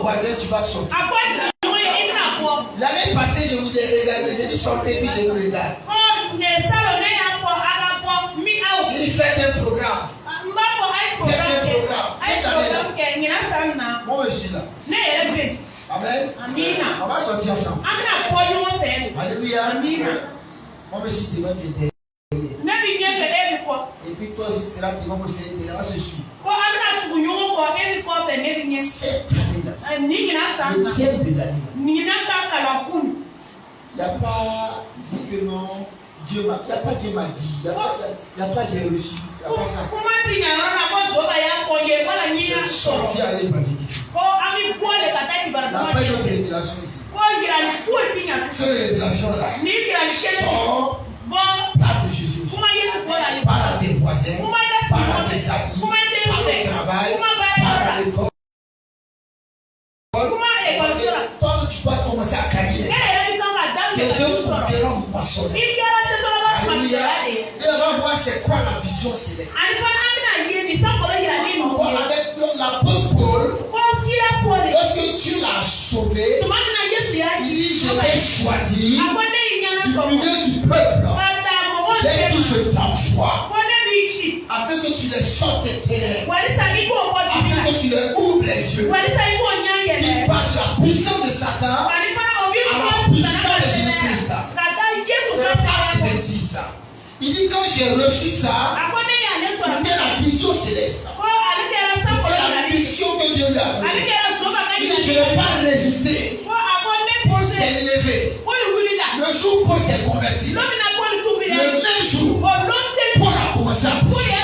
voisin, tu vas sortir. L'année passée, je vous ai regardé, j'ai dit sortez, puis je vous regarde. Il fait un programme. Faites un programme. Cette année-là. Moi, je suis là. Amen. On va sortir ensemble. Alléluia. Moi, je suis devant tes derrière. Et puis toi aussi, tu seras devant mon Seigneur. On va se suivre. Cette année-là, le tiers de l'année, il n'y a pas dit que non, Dieu m'a, il n'y a pas Dieu m'a dit, il n'y a pas j'ai reçu, il n'y a pas ça. Je suis sorti à l'évangélisme. La paix de révélation ici. Cette révélation-là sort par de Jésus, par tes voisins, par tes amis, par le travail, par l'école. Quand tu vas commencer à gagner tes yeux couperont moissonner. Alléluia. Et on va voir c'est quoi la vision céleste. On va avec l'apôtre Paul. Lorsque Dieu l'a sauvé, il dit je l'ai choisi du milieu du peuple. Dès que je t'envoie, afin que tu les sortes des ténèbres, afin que tu les ouvres les yeux, qui passe de la puissance de Satan à la puissance de Jésus-Christ. C'est Acte 26. Il dit quand j'ai reçu ça, c'était la vision céleste. C'était la mission que Dieu lui a donnée. Il dit je ne vais pas résister. C'est levé. Le jour où Paul s'est converti, le même jour, Paul a commencé à prêcher.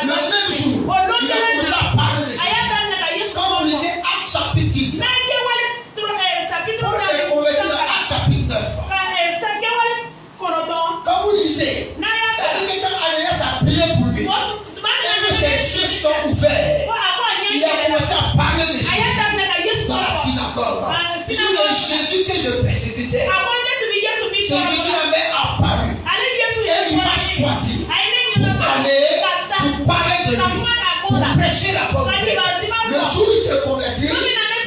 Le même jour, il a commencé à parler de Jésus. Quand vous lisez Acte chapitre 10, Paul s'est converti dans Acte chapitre 9. Quand vous lisez, quand Ananias a prié pour lui, et que ses yeux sont ouverts, il a commencé à parler de Jésus dans la synagogue. Il dit le Jésus que je persécutais, ce Jésus-là m'est apparu et il m'a choisi pour aller, pour parler de lui, pour prêcher la parole. Le jour où il s'est converti,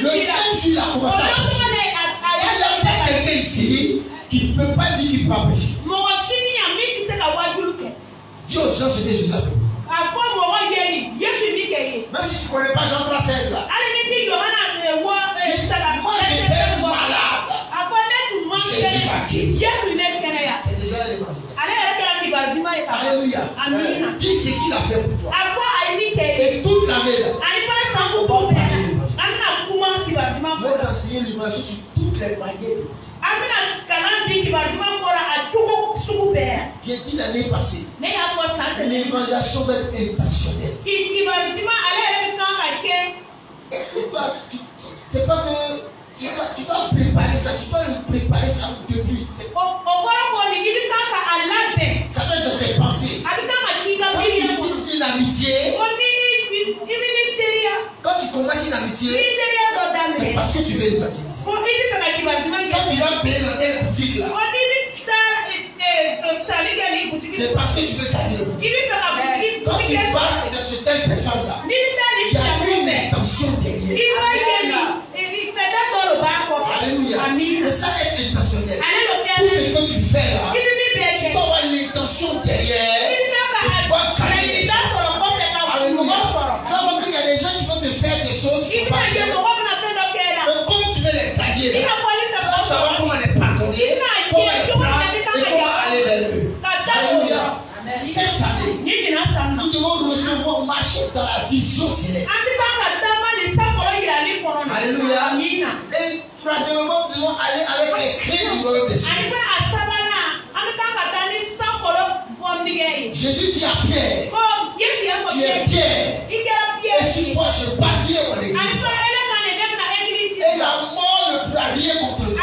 le même jour il a commencé à prêcher. Il n'y a pas quelqu'un ici qui ne peut pas dire qu'il ne peut pas prêcher. Dis aux gens ce que Jésus a fait. Même si tu ne connais pas Jean 3,16 là. Moi j'étais malade. Jésus m'a guéri. C'est déjà l'évangile. Alléluia. Dis ce qu'il a fait pour toi. Et toute l'année là. Je vais t'enseigner l'évangile sur toutes les manières. J'ai dit l'année passée, l'évangélisation va être intentionnelle. C'est pas que tu dois préparer ça, tu dois préparer ça depuis. Ça doit être dans tes pensées. Quand tu tisses une amitié, quand tu commences une amitié, c'est parce que tu veux l'évangéliser. Quand tu vas payer dans telle boutique là, c'est parce que tu veux gagner le boutique. Quand tu vas dans cette telle personne là, il y a une intention derrière. Alléluia. Mais ça est intentionnel. Tout ce que tu fais là, tu dois avoir l'intention derrière de pouvoir gagner les gens. Alléluia. Tu vas voir qu'il y a des gens qui vont te faire des choses qui ne sont pas bien. Mais comme tu veux les gagner, tu dois savoir comment les pardonner, comment les prendre et comment aller vers eux. Alléluia. Cette année, nous devons recevoir, marcher dans la vision céleste. Alléluia. Et troisièmement, nous devons aller avec les clés du royaume des cieux. Jésus dit à Pierre, tu es Pierre, et sur toi je bâtirai mon église. Et la mort ne pourra rien contre toi.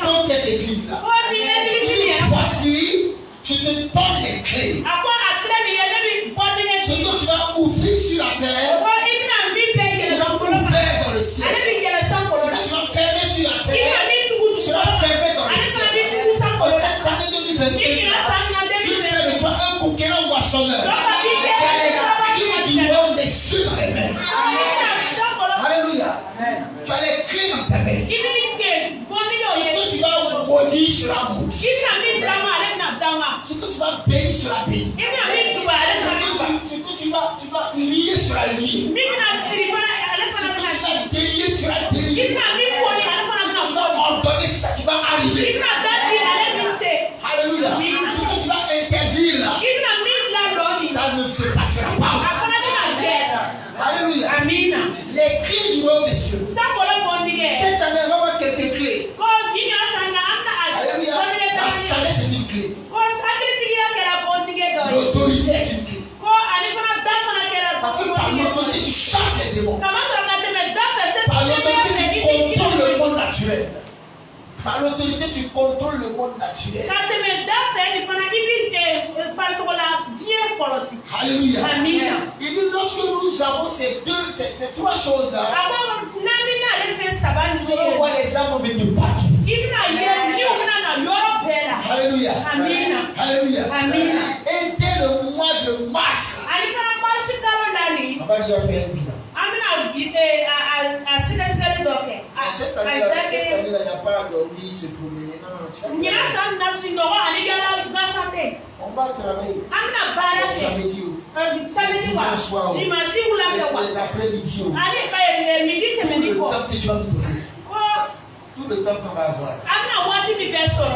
Contre cette église-là. Voici, je te donne les clés. Ce que tu vas ouvrir sur la terre, sera ouvert dans le ciel. Ce que tu vas fermer sur la terre, sera fermé dans le ciel. En cette année 2025, tu fais de toi un conquérant moissonneur. Qui a les clés du royaume des cieux dans les mains. maudit sera maudit. Ce que tu vas bénir sera béni. Ce que tu vas lier sera lié. Ce que tu vas délier sera délié. Ce que tu vas ordonner, c'est ça qui va arriver. Alléluia. Ce que tu vas interdire là, ça ne se passera pas. Alléluia. Les clés du royaume des cieux. Cette année, on va avoir quelques clés. Alléluia. La sagesse est une clé. L'autorité est une clé. Parce que par l'autorité, tu chasses les démons. Par l'autorité, tu contrôles le monde naturel. Par l'autorité, tu contrôles le monde naturel. Alléluia. Il dit lorsque nous avons ces trois choses-là, nous allons voir les âmes venir de partout. Alléluia. Alléluia. Et dès le mois de mars, on va déjà faire un bilan. Cette année-là, il n'y a pas dormi, se promener. On va travailler. Samedi ou dimanche soir. Les après-midi. Le temps que tu vas nous donner. Tout le temps qu'on va avoir. On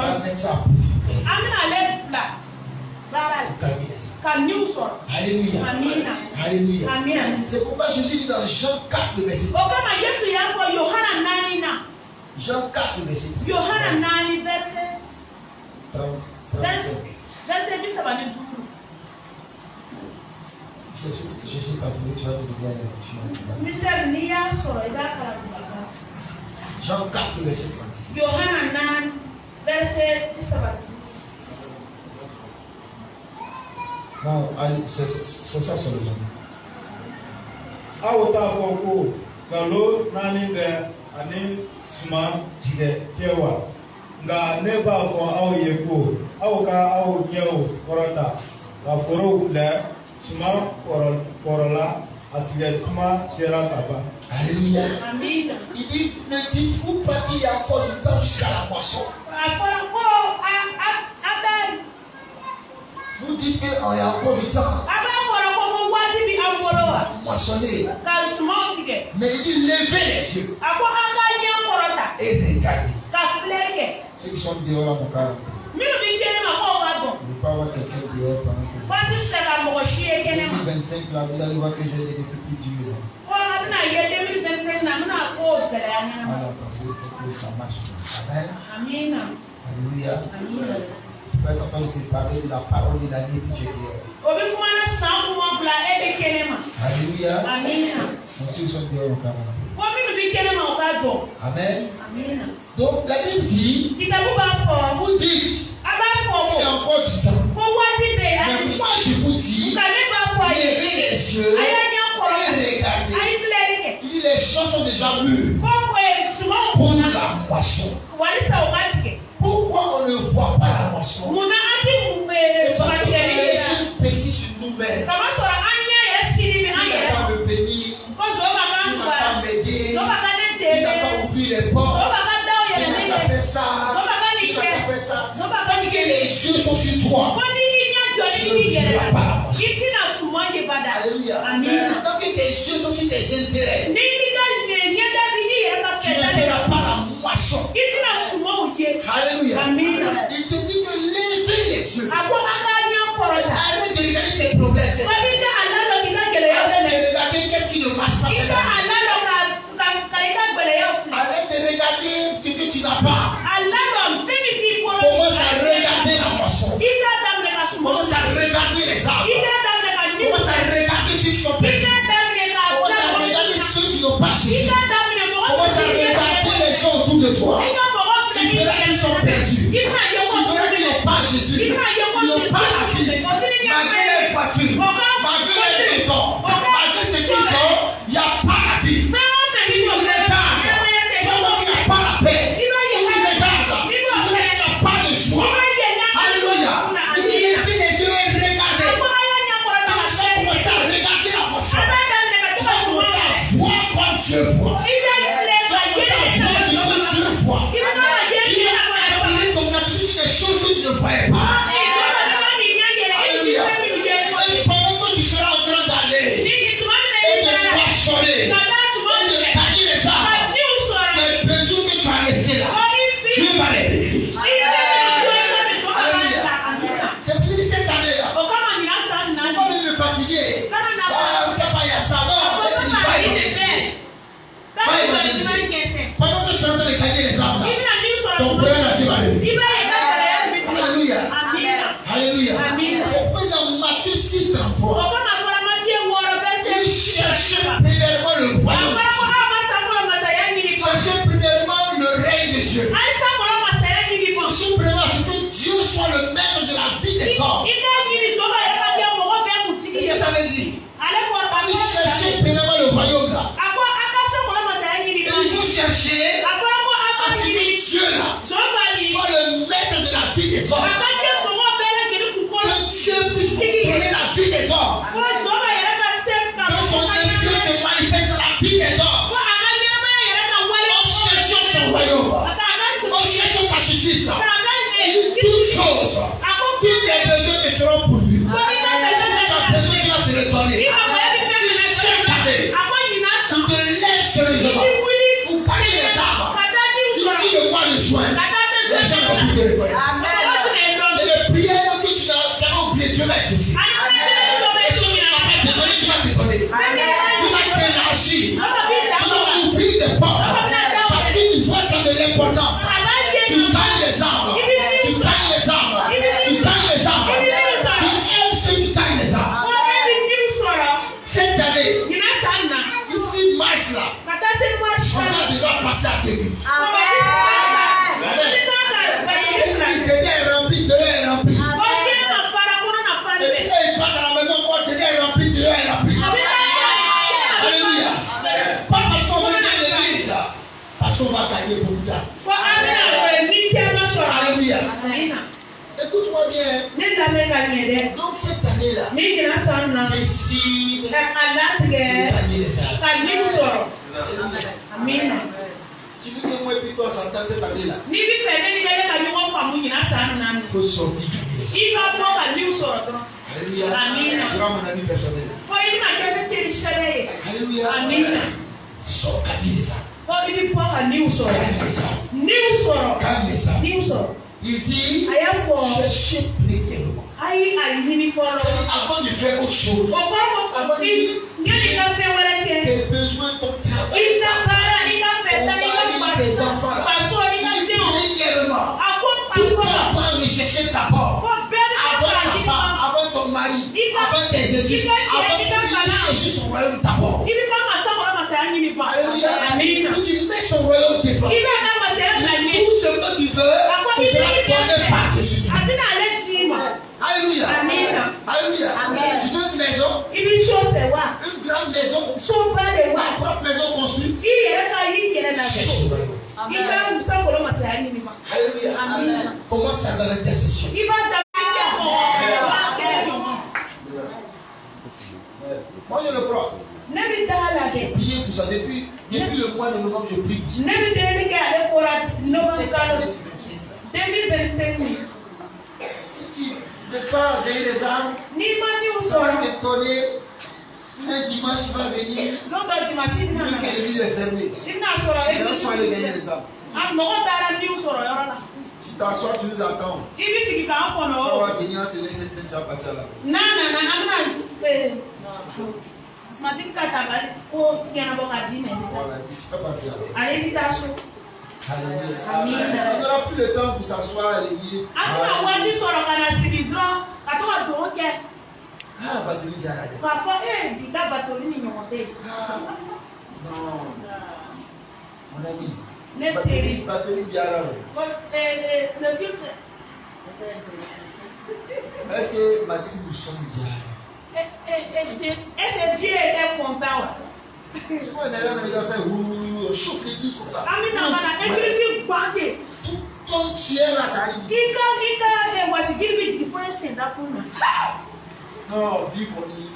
va mettre ça Alléluia. Alléluia. C'est pourquoi Jésus dit dans Jean 4, le verset 10. Jean 4, le verset 10. 35. Jésus t'a appelé, tu vas nous aider à la lecture. Jean 4, le verset 36. Non, c'est ça seulement. Awota koko kalo nani be ani suma tige tewa nga neba ko aw yeko aw ka aw nyeo korata la foro fle suma korola atige tuma sera kaba. Alléluia. Amen. Il dit ne dites-vous pas qu'il y a encore du temps jusqu'à la moisson. Vous dites qu'il y a encore du temps. Moissonner. Mais il dit levez les yeux. Et regardez. Ceux qui sont dehors là, mon cœur. Il ne peut pas avoir quelqu'un dehors pendant que 2025 là, vous allez voir que j'ai des plus durs. Voilà, parce qu'il faut que ça marche. Amen. Alléluia. Tu peux être en train de parler de la parole de l'année que tu es dehors. Alléluia. Nous sommes dehors au Canada. Amen. Donc la Bible dit, vous dites, il y a encore du temps. Mais moi je vous dis, levez les yeux et regardez. Il dit les choses sont déjà mûres pour la moisson. Pourquoi on ne voit pas la moisson? C'est parce qu'on est reçu péché sur nous-mêmes. Tu n'as pas me bénir, tu n'as pas m'aider, tu n'as pas ouvert les portes, tu n'as pas fait ça, tu n'as pas fait ça. Tant que les yeux sont sur toi, tu ne verras pas la moisson. Alléluia. Tant que tes yeux sont sur tes intérêts, tu ne verras pas la moisson. Alléluia. Il te dit que levez les yeux. Arrête de regarder tes problèmes. Arrête de regarder qu'est-ce qui ne marche pas. Arrête de regarder ce que tu n'as pas. Commence à regarder la moisson. Commence à regarder les arbres. Commence à regarder ceux qui sont perdus. Commence à regarder ceux qui n'ont pas Jésus. Commence à regarder les gens autour de toi. Tu verras qu'ils sont perdus. Tu verras qu'ils n'ont pas Jésus. Ils n'ont pas la vie. Malgré les voitures, malgré les maisons, malgré ce qu'ils ont, il n'y a pas la vie. Tu ne regardes, tu vois qu'il n'y a pas la paix. Tu regardes, tu vois qu'il n'y a pas de joie. Alléluia. Il dit levez les yeux et regardez. Tu vas commencer à regarder la moisson. Tu vas commencer à voir comme Dieu voit. Tu vas commencer à voir ce que Dieu voit. Il va attirer ton attention. voyait pas. Alléluia. Et pendant que tu seras en train d'aller et de moissonner et de tailler les arbres, les besoins que tu as laissés là, Dieu va les bénir. Alléluia. C'est pour cette année-là. Pourquoi vous êtes fatigué? Papa, il y a ça. Non, il va évangéliser. Va évangéliser. Pendant que tu es en train de tailler les arbres là, ton problème là, Dieu va le bénir. Alléluia. Alléluia. C'est pour dans Matthieu 6, 33. Il cherchait premièrement le royaume. Cherchez premièrement le règne de Dieu. Cherchez premièrement ce que Dieu soit le maître de la vie des hommes. Qu'est-ce que ça veut dire? Il cherchait premièrement le royaume là. Il faut chercher à ce que Dieu là soit le maître de la vie des hommes. Que Dieu puisse contrôler la vie des hommes. Que son influence se manifeste dans la vie des hommes. En cherchant son royaume, en cherchant sa justice, il dit toutes choses, tous les besoins te seront pourvus. Tu as besoin, Dieu va te le donner. Si cette année, tu te lèves sérieusement pour gagner les arbres, d'ici le mois de juin, les gens vont plus te reconnaître. Et les prières que tu as oubliées, Dieu va exaucer. Les choses qu'il n'a pas te donné, tu vas te donner. Tu vas t'élargir. Tu vas ouvrir des portes. Parce qu'il voit que tu as de l'importance. Tu gagnes les arbres. Tu gagnes les arbres. Tu gagnes les arbres. Tu aimes ceux qui gagnent les arbres. Cette année, ici, mars là, on a déjà passé à tes buts. Déjà est rempli, déjà est rempli. Et puis là, il part dans la maison, déjà est rempli, déjà est rempli. Alléluia. Pas parce qu'on veut gagner l'église, parce qu'on va gagner beaucoup d'âmes. Alléluia. Écoute-moi bien. Donc cette année-là, décide de gagner les âmes. Alléluia. Tu veux que moi et puis toi s'entendent cette année-là? Il faut sortir gagner les âmes. Alléluia. Je rends mon ami personnel. Alléluia. Sors gagner les âmes. Gagne les âmes. Il dit, cherchez premièrement. Avant de faire autre chose, avant de dire, tes besoins, ton travail, tes enfants, premièrement, tout d'abord rechercher d'abord, avant ta femme, avant ton mari, avant tes études, avant de chercher son royaume d'abord. Alléluia. Tu mets son royaume devant. Tout ce que tu veux, tu seras donné par-dessus. Alléluia. Alléluia. Tu veux une maison, une grande maison, ta propre maison construite. Cherche le royaume. Alléluia. Commence à dans l'intercession. Moi je le crois. J'ai prié pour ça depuis le mois de novembre, je prie pour ça. 2025. Si tu ne veux pas veiller les âmes, ça va t'étonner. Un dimanche il va venir, vu que l'église est fermée. Les gens sont allés gagner les âmes. Tu t'assois, tu nous attends. On va venir te laisser cette jambe partir là. Voilà, tu peux partir là. Alléluia. On n'aura plus le temps pour s'asseoir à l'église. Batterie Diarra. Non. Mon ami. Batterie Diarra. Est-ce que Mathilde nous sommes Diarra? Est-ce que Dieu était content? C'est quoi un gars fait on chauffe l'église comme ça. Tout ton tuer là, ça arrive ici. Non, lui qu'on dit.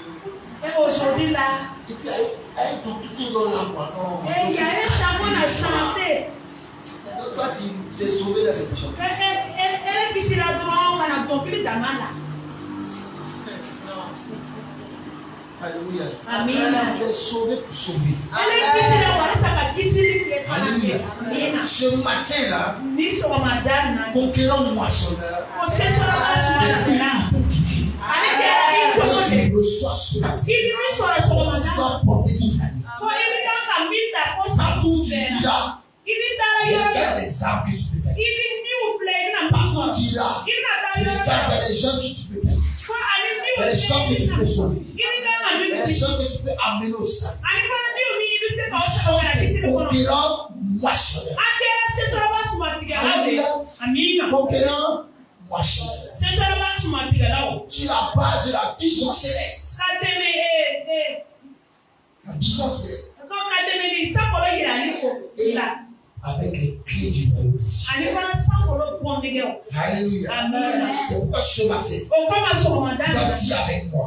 Et aujourd'hui là. Et puis elle tombe tout dans la voix. Non. Et il y a un charbon à chanter. Toi, tu t'es sauvé dans cette chambre. Elle Alléluia. Amen. Tu es sauvé pour sauver. Alléluia. Ce matin-là, conquérant moissonneur, c'est une identité. Quand tu reçois ce matin, tu dois porter toute l'année. Partout où tu iras, regarde les arbres que tu peux faire. Partout où tu iras, regarde les gens que tu peux faire. Les gens que tu peux sauver. Les gens que tu peux amener au salut. Ils sont des conquérants moissonneurs. Conquérants moissonneurs. Sur la base de la vision céleste. La vision céleste. Et avec les clés du royaume. Alléluia. C'est pourquoi ce matin, tu vas dire avec moi,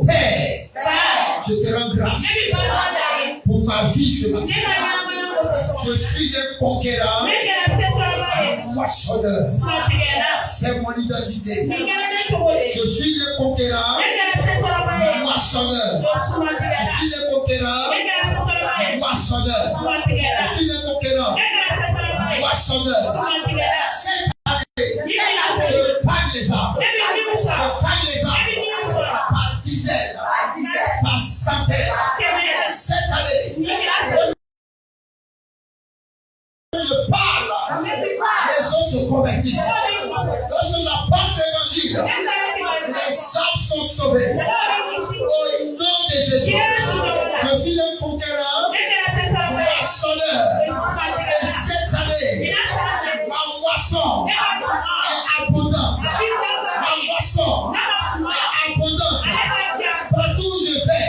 Père, je te rends grâce pour ma vie ce matin. Je suis un conquérant, moissonneur. C'est mon identité. Je suis un conquérant, moissonneur. Je suis un conquérant, moissonneur. Je suis un conquérant, moissonneur. Cette année, je pagne les arbres. Je pagne les arbres par dizaines, par centaines. Cette année, je parle, les gens se convertissent. Lorsque j'apporte l'évangile, les âmes sont sauvées. Au nom de Jésus, je suis un conquérant, moissonneur. Et cette année, ma moisson est abondante. Ma moisson est abondante. Partout où je vais,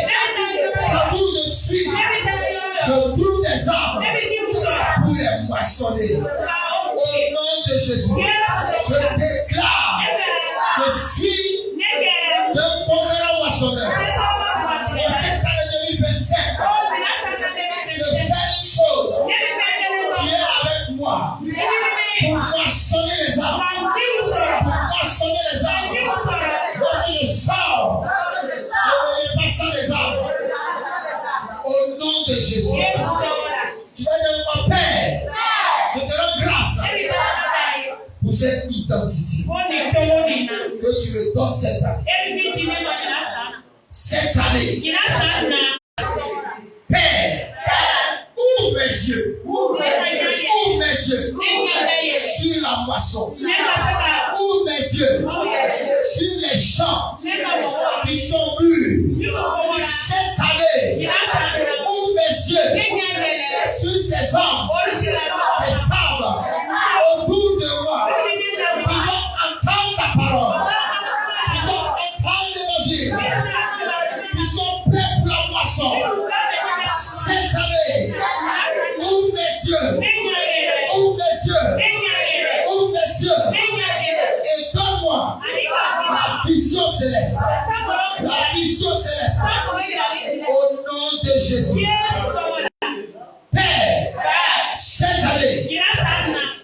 partout où je suis, je trouve des arbres pour les moissonner. Au nom de Jésus, je déclare que je suis un conquérant moissonneur. En cette année 2025, je sais une chose. Tu es avec moi pour moissonner les arbres. Pour moissonner les arbres. Lorsque je sors, je ne vais pas sans les arbres. Au nom de Jésus. Tu vas dire, mon Père, je te rends grâce pour cette identité que tu me donnes cette année. Cette année, Père, ouvre mes yeux, ouvre mes yeux sur la moisson, ouvre mes yeux sur les champs qui sont mûrs. Cette année, ouvre mes yeux sur ces hommes, ces femmes autour de moi qui vont entendre ta parole, qui vont entendre l'évangile, qui sont prêts pour la moisson. Cette année, ouvre mes yeux, ouvre mes yeux, ouvre mes yeux et donne-moi la vision céleste. La vision céleste. Au nom de Jésus. Père, cette année,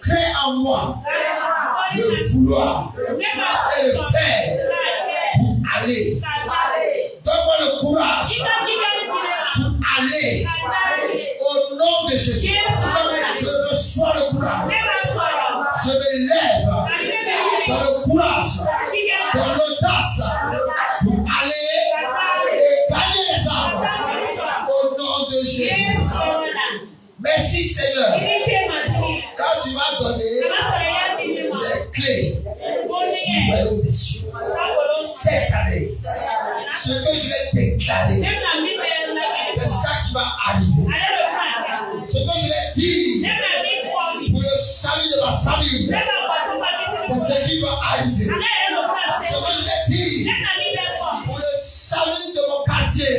crée en moi le vouloir et le faire pour aller. Donne-moi le courage pour aller. Au nom de Jésus, je reçois le courage. Je me lève dans le courage, dans l'audace pour aller et gagner les arbres. Au nom de Jésus. Merci Seigneur. Quand tu m'as donné les clés du royaume des cieux, cette année, ce que je vais déclarer, c'est ça qui va arriver. Ce que je vais dire pour le salut de ma famille, c'est ce qui va arriver. Ce que je vais dire pour le salut de mon quartier,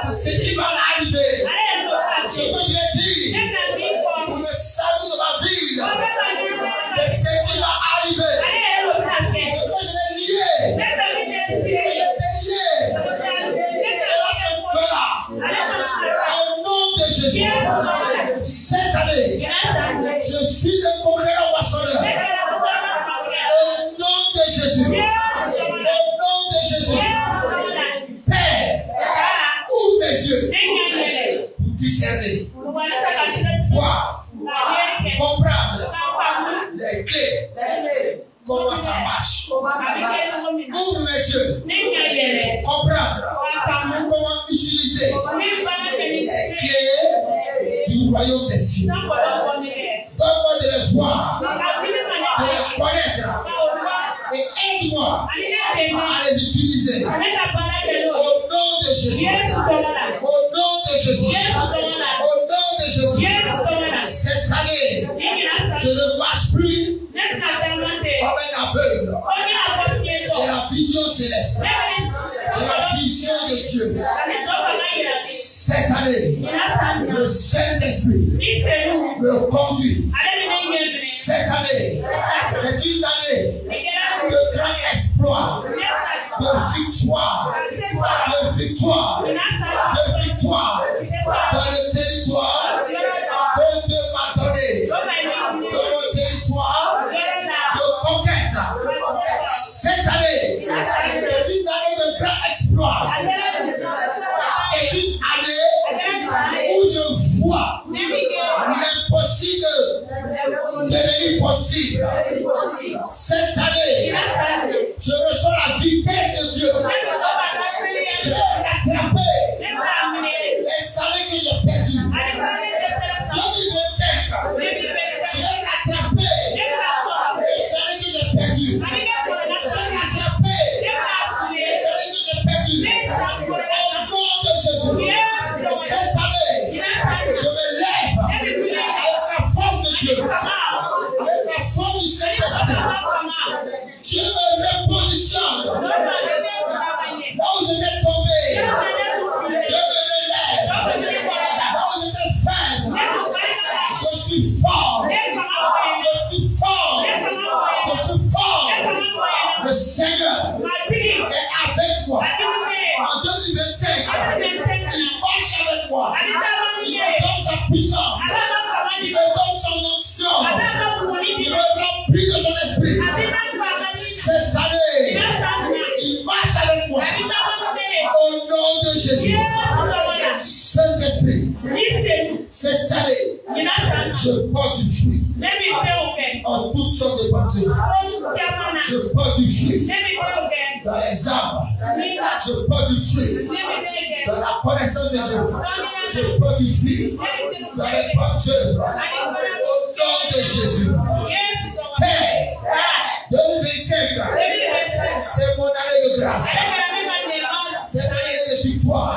c'est ce qui va arriver. Ce que je vais dire pour le salut de ma ville, c'est ce qui va arriver. Ce que je vais lier, cela se fera. Au nom de Jésus, cette année, je suis un conquérant moissonneur. discerner, voir, comprendre les clés, comment ça marche. Pour messieurs, comprendre comment utiliser les clés du royaume des cieux. Donne-moi de les voir, de les connaître et aide-moi à les utiliser. Au nom de Jésus. Au nom de Jésus. Au nom de Jésus. Cette année, je ne marche plus comme un aveugle. J'ai la vision céleste. J'ai la vision de Dieu. Cette année, le Saint-Esprit me conduit. Cette année, c'est une année de grand exploit, de victoire, de victoire, de victoire dans le territoire que Dieu m'a donné, dans mon territoire de conquête. Cette année, c'est une année de grand exploit. C'est une année où je vois l'impossible devenir possible. Cette année, je reçois la vitesse de Dieu. Je vais rattraper les années que j'ai perdues. 2025, je vais rattraper les années que j'ai perdues. Je vais rattraper les années que j'ai perdues. Au nom de Jésus, cette année, je me lève avec la force de Dieu, avec la force du Saint-Esprit. Dieu me repositionne là où j'étais tombé. Je me relève là où j'étais faible. Je suis fort. Je suis fort. Je suis fort. Le Seigneur est avec moi. En 2025, il marche avec moi. Il me donne sa puissance. Il me donne son onction. Il me remplit de son esprit. Cette année, il marche avec moi. Au nom de Jésus. Saint-Esprit, cette année, je porte du fruit. En toutes sortes de peintures. Je porte du fruit dans les arbres. Je porte du fruit dans la connaissance de Dieu. Je porte du fruit dans les peintures. Au nom de Jésus. Père, 2025, c'est mon année de grâce. C'est mon année de victoire.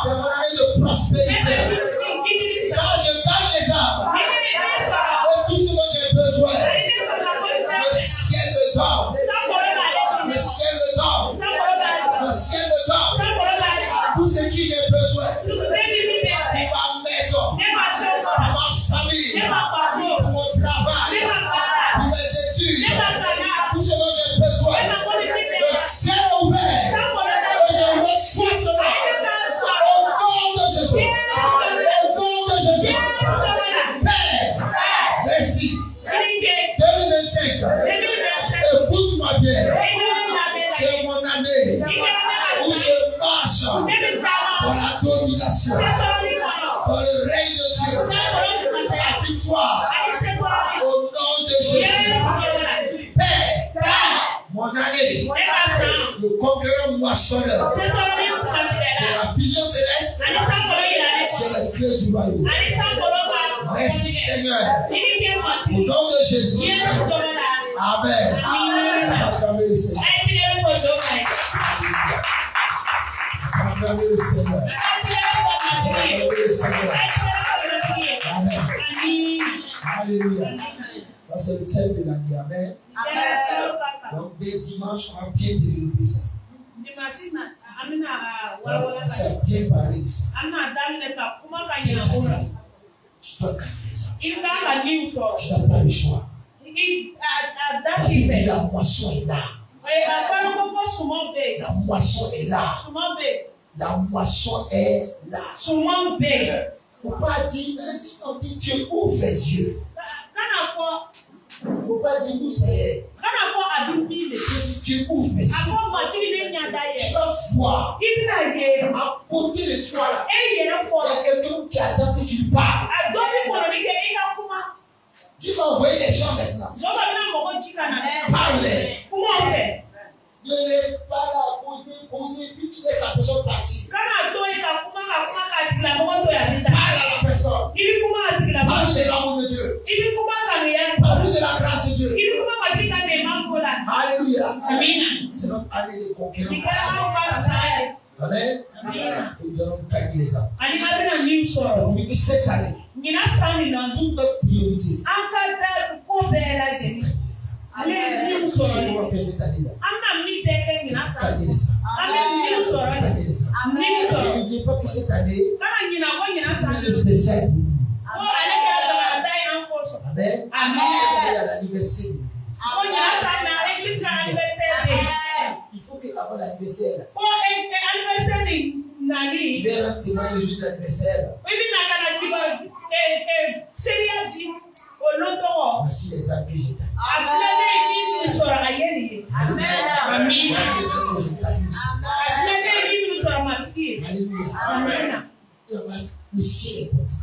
C'est mon année de prospérité. Quand je gagne les arbres, et tout ce dont j'ai besoin, le ciel me donne. Le ciel me donne. Le ciel me donne. Tout ce qui j'ai besoin. Pour ma maison, pour ma famille, pour mon travail, pour mes études, tout ce dont j'ai besoin. Le ciel est ouvert. Et je reçois cela. Au nom de Jésus. Au nom de Jésus. Père, merci. 2025. Écoute-moi bien. C'est mon année où je marche dans la domination, dans le règne de Dieu, la victoire. Au nom de Jésus. Père, mon année de conquérant moissonneur. J'ai la vision céleste. J'ai les clés du royaume. Merci Seigneur. Au nom de Jésus. Amen. Acclamez le Seigneur. Acclamez le Seigneur. Acclamez le Seigneur. Amen. Alléluia. Ça c'est le thème de l'année. Amen. Donc dès dimanche, on va bien développer ça. Ça bien parler de ça. Cette année, tu dois garder ça. Tu n'as pas le choix. La moisson est là. La moisson est là. La moisson est là. Il ne faut pas dire, tu ouvres les yeux. Il ne faut pas dire où c'est. Tu ouvres les yeux. Tu vas voir à côté de toi là. Il y a tu parles. Adobe pour le dire, il a comment. Tu vas envoyer les gens maintenant. Parlez. Comment on fait? Ne pas la poser, puis tu laisses la personne partir. Parle à la personne. Parle de l'amour de Dieu. Parle de la grâce de Dieu. Alléluia. C'est notre année de conquérance. Amen. Et nous allons gagner ça. Donc, cette année, toute notre priorité. C'est comment faire cette année-là. Gagner ça. N'oubliez pas que cette année, c'est spécial pour nous. Amen. Il y a l'anniversaire. Il faut que avant l'anniversaire, tu verras témoigner le jour de l'anniversaire. Voici les âmes que j'ai gagnées. Amen. Alléluia. Amen. Le ciel est content.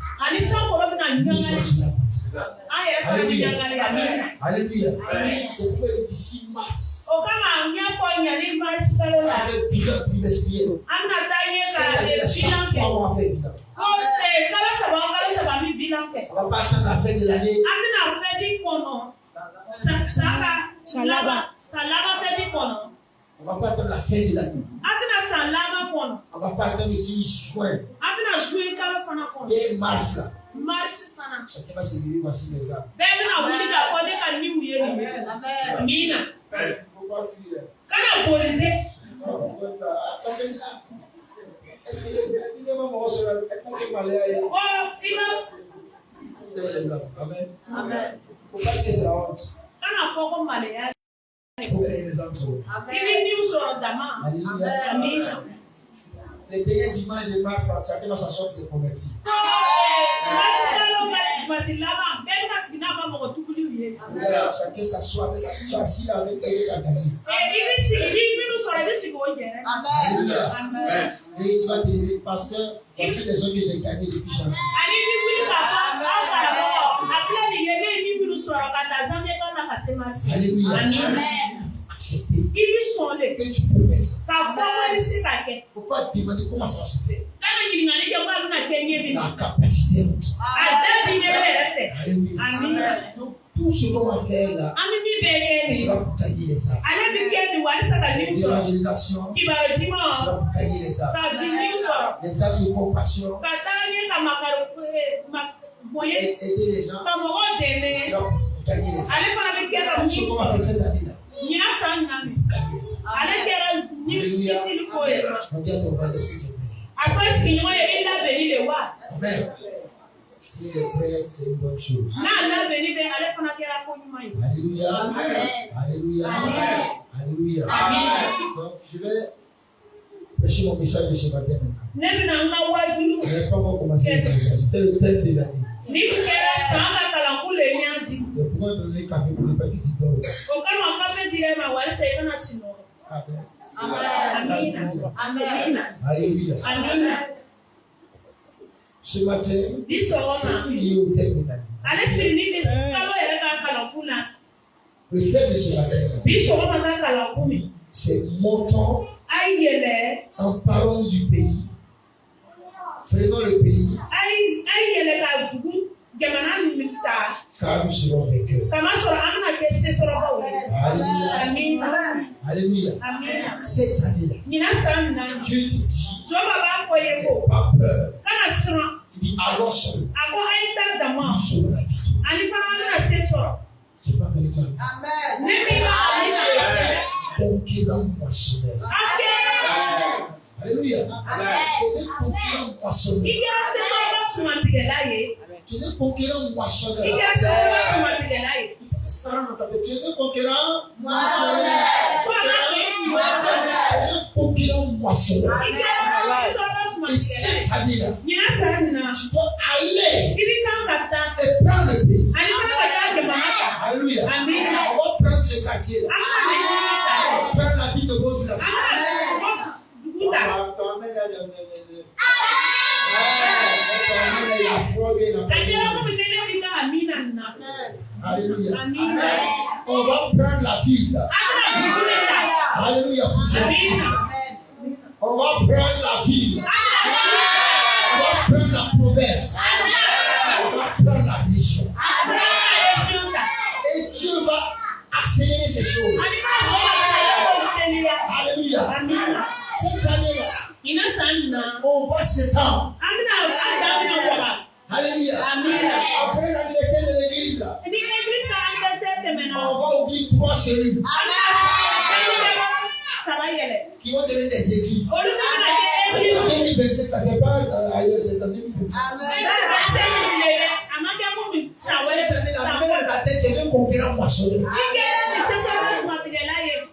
Nous sommes sur la porte. Alléluia. Alléluia. C'est pourquoi d'ici mars, on fait bilan trimestriel. Chaque fois, on va faire bilan. On va pas attendre la fin de l'année. On va pas attendre la fin de l'année. On va pas attendre ici juin. Dès mars là. Chacun va se lever, voici les âmes. Il ne faut pas fuir. Est-ce que il y a un moment sur la tête qui Amen. Amen. Il ne faut pas que c'est la honte. Il faut que les âmes soient. Alléluia. Les derniers dimanches de mars, chacun va s'asseoir de ses convertis. Chacun s'assoit, tu es assis avec les gens. Alléluia. Et tu vas te lever, pasteur, voici les gens que j'ai gagnés depuis janvier. Alléluia. Accepter que tu peux faire ça. Pourquoi te demander comment ça se fait? La capacité. Alléluia. Donc tout ce qu'on va faire là, sera pour gagner les âmes. Les évangélisations, sera pour gagner les âmes. Les âmes de compassion, aider les gens, sera pour gagner les âmes. Tout ce qu'on va faire cette année là. Alléluia. Regarde, on va laisser Dieu prier. Amen. Si le prêtre, c'est une bonne chose. Alléluia. Alléluia. Alléluia. Donc, je vais prêcher mon message de ce matin maintenant. Je ne vais pas encore commencer le message. C'était le thème de l'année. Je pourrais donner le café pour les petits qui dorment. Amen. Alléluia. Ce matin, c'est lié au thème de l'année. Le thème de ce matin, c'est montons en parlant du pays. Prenons le pays. Car nous serons vainqueurs. Alléluia. Alléluia. Cette année-là, Dieu te dit, n'aie pas peur. Il dit, allons sur nous serons la victoire. Je n'ai pas connu toi. Conquérant moissonneur. Alléluia. Tu es conquérant moissonneur. Tu es conquérant moissonneur. Il faut que ce parent dans ta tête. Tu es conquérant moissonneur. Conquérant moissonneur. Et cette année-là, tu dois aller et prendre le pays. Alléluia. On va prendre ce quartier-là. On va prendre la vie de Dieu. On va t'emmener la foi. bien entendu. Alléluia. On va prendre la fille. Alléluia. On va prendre la fille. On va prendre la province. On va prendre la vision. Et Dieu va accélérer ces choses. Alléluia. Cette année-là, on va s'étendre. Alléluia. Après l'anniversaire de l'église, là, on va ouvrir 3 cellules qui vont devenir des églises. En 2027, c'est pas ailleurs, c'est en 2027. C'est un conquérant moissonneur.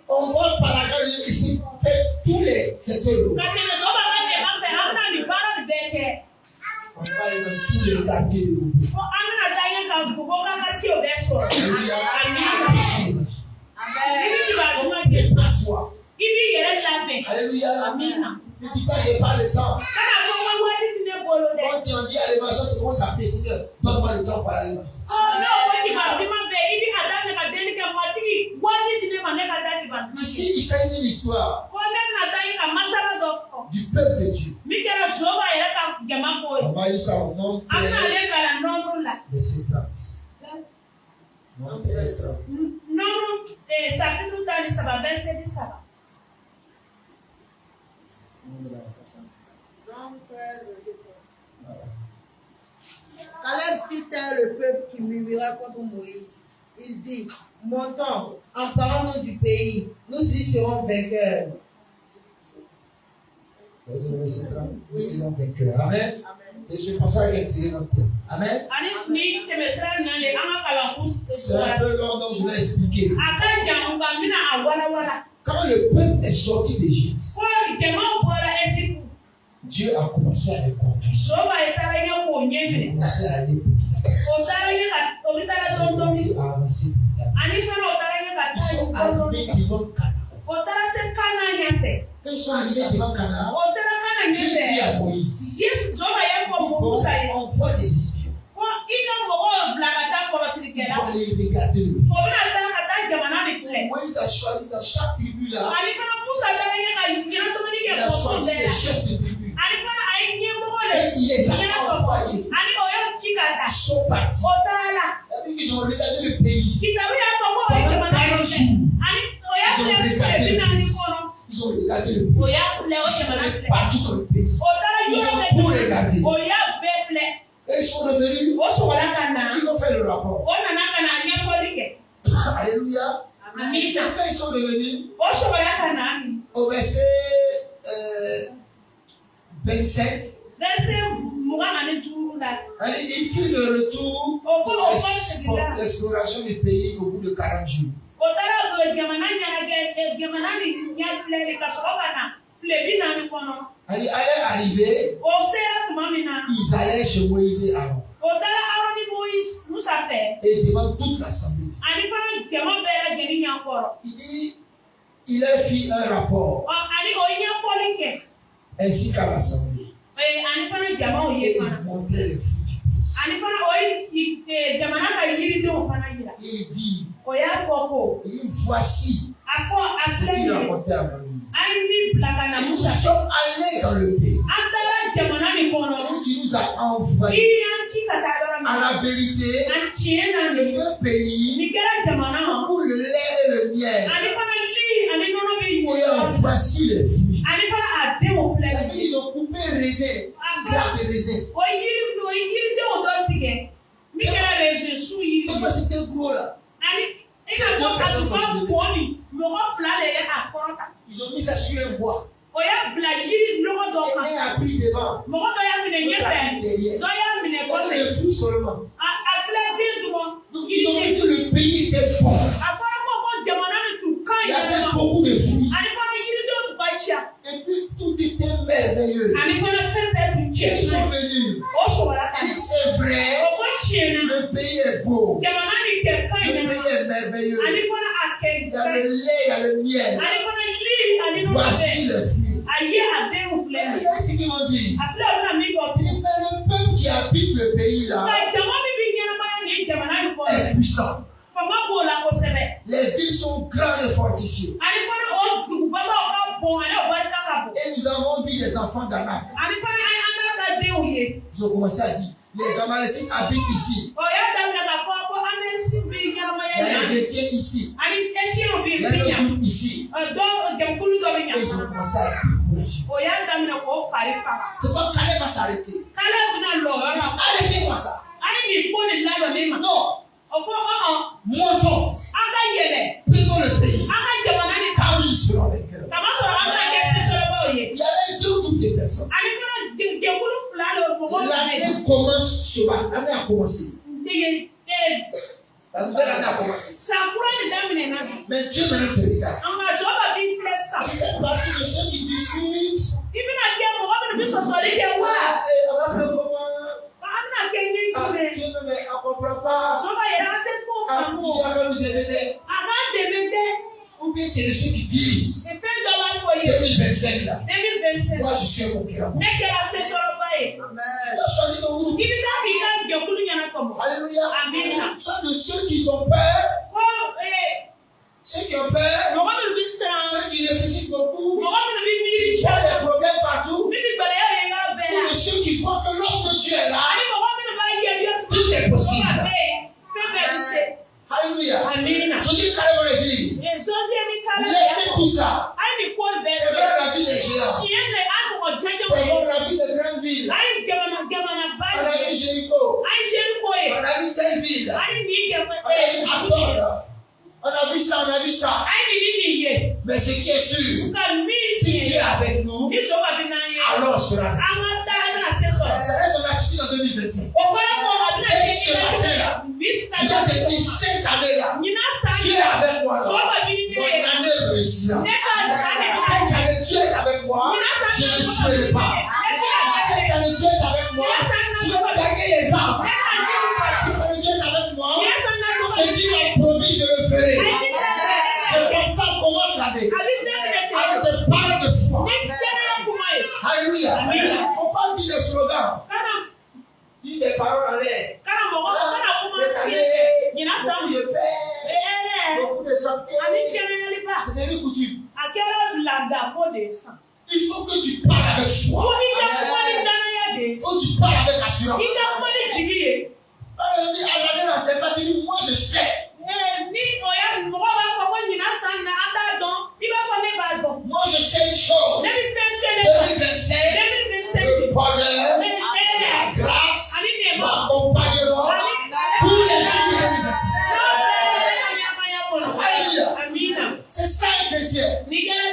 On va par la grâce ici faire tous les secteurs. On va aller dans tous les quartiers de l'Église. Alléluia. Ne dis pas, j'ai pas le temps. Quand tu en dis à l'évangile, tu commences à pécher. Donne-moi le temps pour aller. Ici, il s'agit de l'histoire du peuple de Dieu. On va lire ça au nom de ces plantes. Non, Caleb fit taire le peuple qui murmura contre Moïse. Il dit, montons, emparons-nous du pays, nous y serons vainqueurs. Nous serons vainqueurs. Amen. Et ce passage est tiré notre tête. Amen. C'est un peu long, donc je vais expliquer. Quand le peuple est sorti d'Égypte, Dieu a commencé à les conduire. Il a commencé à aller petit à petit. Il a commencé à avancer petit à petit. Ils sont arrivés devant Canaan. Quand ils sont arrivés devant Canaan, Dieu dit à Moïse, on voit des espions. Il faut aller regarder le pays. Moïse a choisi dans chaque tribu là, il a choisi les chefs de tribu. Et il les a envoyés. Ils sont partis. Et puis ils ont regardé le pays. Pendant 40 jours, ils ont regardé le pays. Ils ont regardé le pays. Ils sont allés partout dans le pays. Ils ont tout regardé. Et ils sont revenus. Ils ont fait le rapport. Alléluia. Et quand ils sont revenus, au verset 27, il fit le retour pour l'exploration du pays au bout de 40 jours. Il allait arriver, ils allaient chez Moïse et Aaron. Et devant toute l'assemblée. Il dit, il a fait un rapport ainsi qu'à l'assemblée. Il montrait les fruits du pays. Il dit, voici ce qu'il racontait à Moïse. Nous sommes allés dans le pays où tu nous as envoyés. À la vérité, c'est un pays où le lait et le miel. Et voici les fruits. Ils ont coupé raisin, grappe de raisin. Comment c'était gros là? Ils ont mis ça sur un bois. Et un a pris devant. Donc les fruits seulement. Donc ils ont dit que le pays était bon. Il y avait beaucoup de fruits. Et puis tout était merveilleux. Ils sont venus. C'est vrai. Le pays est beau. Le pays est merveilleux. Il y a le lait, il y a le miel. Voici le fruit. Regardez ce qu'ils m'ont dit. Le peuple qui habite le pays là, puissant. Les villes sont grandes et fortifiées. Et nous avons vu les enfants d'Anak. Ils ont commencé à dire, les Amalécites habitent ici. Il y a les Étiens ici. Il y a le groupe ici. Et ils ont commencé à décourager. C'est pas Caleb va s'arrêter. Arrêtez-moi ça. Non. Montons. Prenons le pays. Car nous serons vainqueurs. Il y avait deux groupes de personnes. L'année commence souvent. L'année a commencé. La nouvelle année a commencé. Mais Dieu maintenant te regarde. Tu fais partie de ceux qui discutent. On va faire comment? Dieu ne comprend pas. Est-ce qu'il va nous aider? Ou bien tu es de ceux qui disent 2025 là. Moi je suis un concurrent. Tu as choisi ton groupe. Alléluia. Tu es de ceux qui ont peur. Ceux qui ont peur. Ceux qui réfléchissent beaucoup. Qui ont des problèmes partout. Ou de ceux qui croient que lorsque Dieu est là, tout est possible. Alléluia. Je dis carrément le dire. Laissez tout ça. C'est vrai la vie des géants. C'est comme la vie des grandes villes. On a vu Jéricho. On a vu telle ville. On a vu Astor. On a vu ça. Mais ce qui est sûr, si Dieu est avec nous, alors sera. Ça va être ton attitude en 2025. Et ce matin-là, il y a des dit cette année-là, Dieu est avec moi. Mon année réussira. Cette année, Dieu est avec moi. Je ne serai pas. Cette année, Dieu est avec moi. Je vais gagner les âmes. Cette année, Dieu est avec moi. Ce qu'il m'a promis, je le ferai. C'est comme ça qu'on commence l'année. Avec des paroles de foi. Alléluia. On parle dire des slogans. Dis des paroles en l'air. Cette année, beaucoup de paix, beaucoup de santé. C'est devenu coutume. Il faut que tu parles avec foi. Il faut que tu parles avec assurance. Quand on dit à l'année dans ses pas, tu dis moi je sais. Moi je sais une chose. 2025, le bonheur, la grâce, l'accompagnement, tous les jours de l'université. Alléluia. C'est ça un chrétien.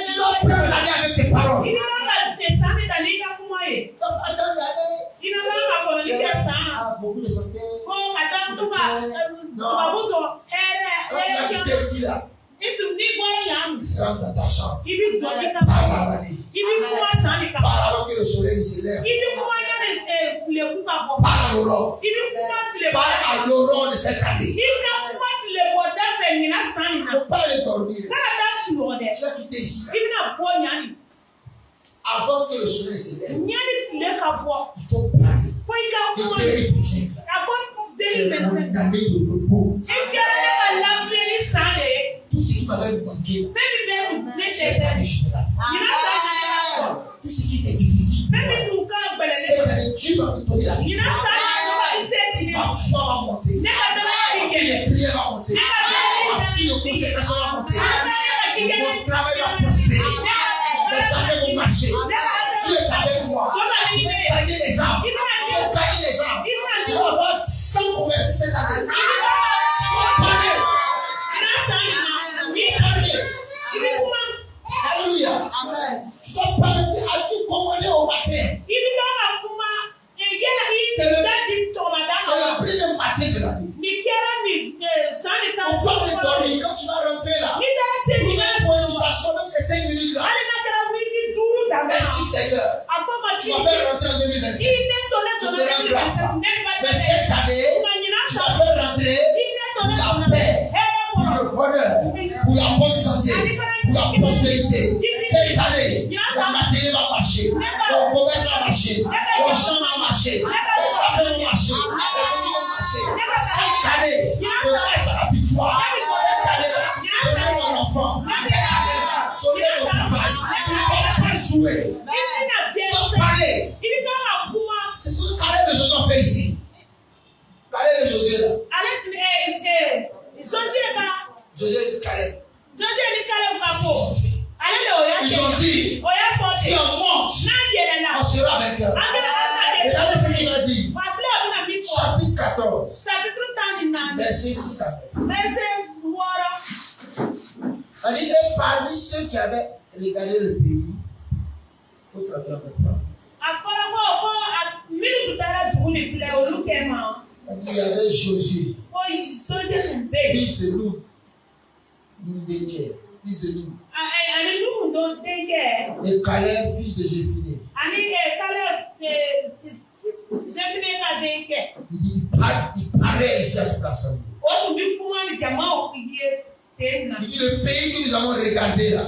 Tu dois prendre l'année avec tes paroles. Donc attends l'année. Beaucoup de santé. Non. Quand tu vas quitter ici là. Rentre dans ta chambre. Parle à l'année. Parle avant que le soleil ne se lève. Parle à l'aurore. Parle à l'aurore de cette année. Il ne faut pas le dormir. Tu vas quitter ici là. Avant que le soleil se lève, il faut parler. Et réfléchir. C'est une année de repos. Tout ce qui m'avait manqué, cette année, je vais la faire. Tout ce qui était difficile, cette année, Dieu va me donner la vie. Ma foi va monter. Ma prière va monter. Ma fille de consécration va monter. Mon travail va prospérer. Mes affaires vont marcher. Dieu est avec moi. Je vais gagner les âmes. Je vais gagner les âmes. Je vais avoir 100 convertis cette année. Alléluia. Amen. Tu dois parler à tout commander au matin. C'est le premier matin de l'année. On parle de dormir. Quand tu vas rentrer là, tu vas sonner ces 5 minutes là. Merci Seigneur. Tu vas faire rentrer en 2025. Je te rends grâce. Mais cette année, tu vas faire rentrer pour la paix, pour le bonheur, pour la bonne santé, pour la prospérité. Cette année, la matinée va marcher, le commerce va marcher, le champ va marcher, les affaires vont marcher, les familles vont marcher. marcher. Cette année, je reste à la victoire. Cette année, je lève mon enfant. Cette année, je lève mon travail. Je ne peux pas jouer. Je dois parler. C'est ce que Caleb et Josué ont fait ici. Caleb et Josué là. Josué et Caleb. Ils ont dit, si on monte, on sera avec eux. Regardez ce qu'il a dit. Chapitre 14, verset 6 à 9. On dit, et parmi ceux qui avaient regardé le pays, il faut traduire un peu de temps. Il y avait Josué, fils de Nun, fils de Nun, et Caleb, fils de Jéphuné. Il dit, il parlait ici à toute l'assemblée. Il dit, le pays que nous avons regardé là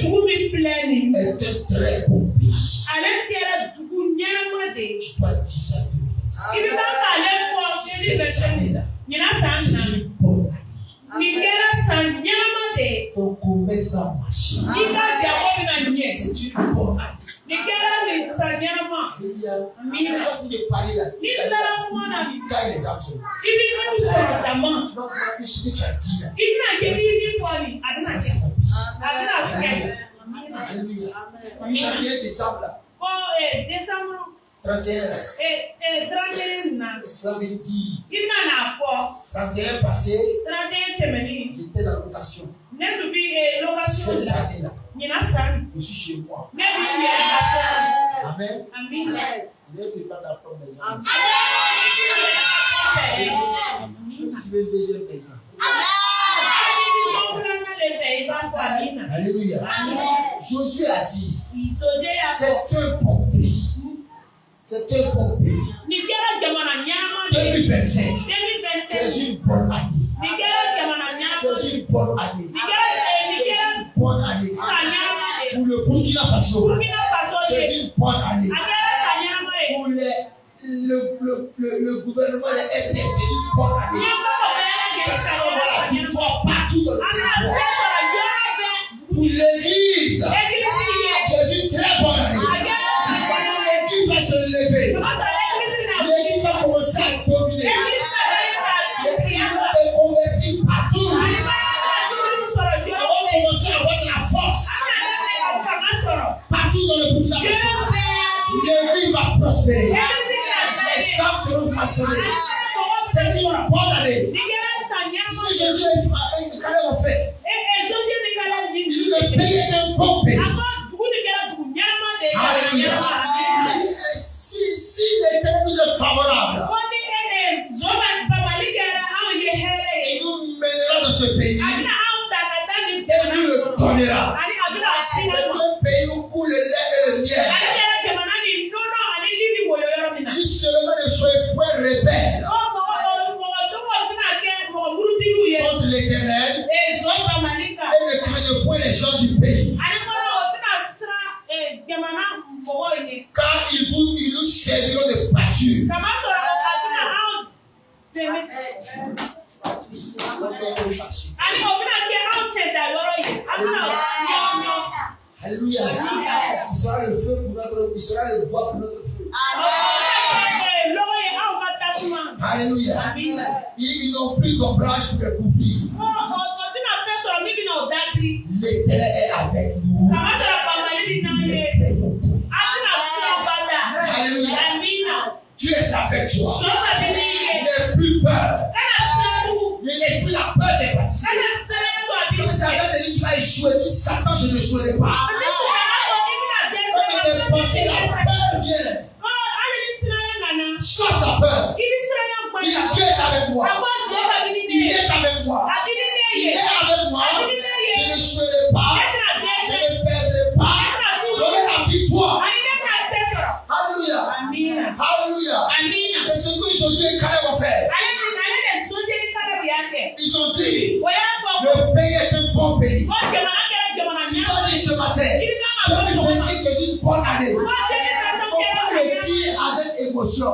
était très beau pays. Tu dois dire ça cette année-là. C'est une bonne année. Ton commerce va marcher. C'est une bonne année. De parler là. Quand les âmes sont là. Tu vas voir que ce que tu as dit là. Alléluia. 31 décembre là. 31 là. Tu vas venir dire. 31 passé. J'étais dans la location. Cette année là. Je suis chez moi. Amen. Ne t'es pas dans ton maison. Tu veux le deuxième maison. Alléluia. Josué a dit, c'est un bon pays. C'est un bon pays. 2025, c'est une bonne année. C'est une bonne année. Bonne année. Pour le Burkina Faso, c'est une bonne année. Pour le gouvernement de RDC, c'est une bonne année. Il faut partout dans le territoire. Pour l'église, c'est une très bonne année. L'église va se lever. L'église va commencer à dominer. L'église va se convertir partout. Commencer à avoir de la force partout dans le Burkina Faso. L'église va prospérer. Les âmes seront façonnées. C'est une bonne année. Ce que Jésus et Caleb ont fait, il dit le pays est un bon pays. Alléluia. Si l'Éternel nous est favorable, il nous mènera dans ce pays. Il nous le donnera. C'est un pays où coule le lait et le miel. Il seulement ne soyez point rebelles contre l'Éternel et ne craignez point les gens du pays. Car ils nous serviront de pâture. Alléluia. Il sera le feu pour notre, il sera le bois pour notre feu. Alléluia. Ils n'ont plus d'ombrage pour les couvrir. L'Éternel est avec nous. Alléluia. Dieu est avec toi. N'aie plus peur. Ne laisse plus la peur des fatigués. Quand Satan te dit tu vas échouer, tu dis Satan, je n'échouerai pas. Quand tu penses la peur vient. Chasse la peur. Dieu est avec moi. Il est avec moi. Il est avec moi. Je ne n'échouerai pas. Je ne perdrai pas. J'aurai la victoire. Alléluia. Alléluia. C'est ce que Josué et Caleb ont fait. Ils ont dit, le pays est un bon pays. Tu dois dire ce matin, 2025 c'est une bonne année. Il ne faut pas le dire avec émotion.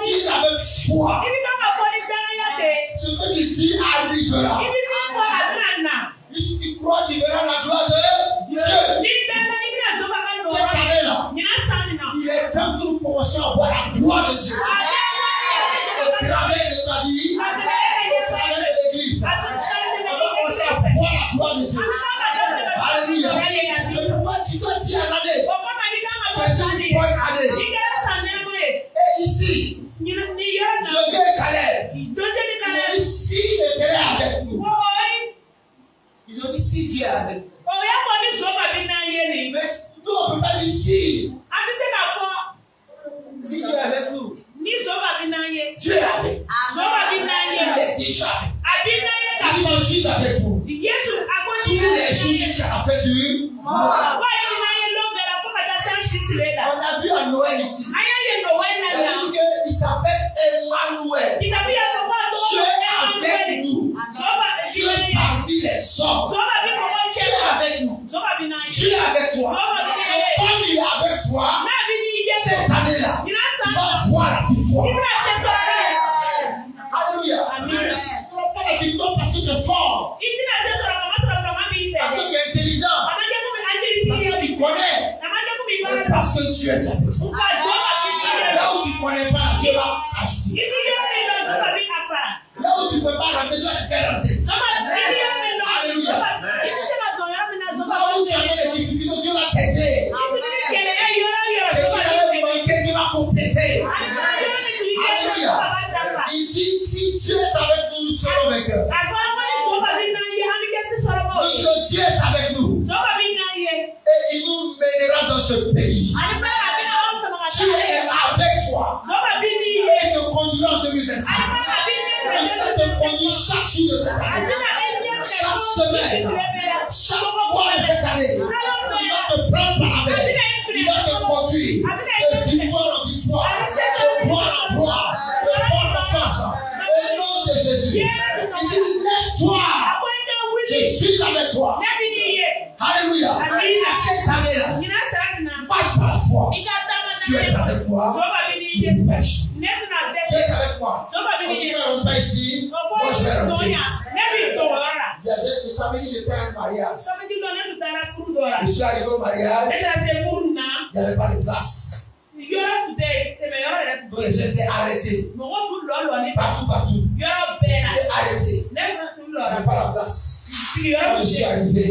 Dis avec foi. Ce que tu dis arrivera. Si tu crois, tu verras la gloire de Dieu. Cette année-là, il est temps que nous commençons à voir la gloire de Dieu. Au travers de ta vie, au travers de l'église. On va commencer à voir la gloire de Dieu. Alléluia. C'est pourquoi tu dois dire à l'année. C'est une bonne année. Et ici, Josué et Caleb, ici, il était avec nous. Ils ont dit si Dieu est avec nous. Mais nous, on ne peut pas dire si. Si Dieu est avec nous. Dieu est avec nous. Il est déjà avec nous. Il dit je suis avec vous. Tous les jours jusqu'à la fin du mois. On a vu à Noël ici. Il s'appelle Emmanuel. Dieu est avec nous. Dieu est parmi les hommes. Dieu est avec nous. Dieu est avec toi. Et comme il est avec toi, cette année-là, tu vas voir la victoire. Alléluia. Tu ne vas pas la victoire parce que tu es fort. Parce que tu es intelligent. Parce que tu connais. Parce que tu es avec toi. Là où tu ne connais pas, Dieu va acheter. Là où tu ne peux pas rentrer, Dieu va te faire rentrer. Alléluia. Là où tu as des difficultés, Dieu va t'aider. Ce qui avait manqué, Dieu va compléter. Alléluia. Il dit, si Dieu est avec nous, nous serons vainqueurs. Donc Dieu est avec nous. Et il nous mènera dans ce pays. Dieu est avec toi. Et te conduira en 2025. Il va te conduire chaque jour de cette année. Chaque semaine. Chaque mois de cette année. Il va te prendre par la main. Il va te conduire de victoire en victoire. De gloire en gloire. De force en force. Au nom de Jésus. Il dit lève-toi. Je suis avec toi. Alléluia. À cette année-là, passe par la foi. Tu es avec moi. Tu pêches. Tu es avec moi. Quand tu ne rentres pas ici, moi je vais rentrer ici. Il y a deux samedi, j'étais à un mariage. Je suis arrivé au mariage. Il n'y avait pas de place. Donc j'étais arrêté. Partout. J'étais arrêté. Il n'y avait pas la place. Quand je suis arrivé,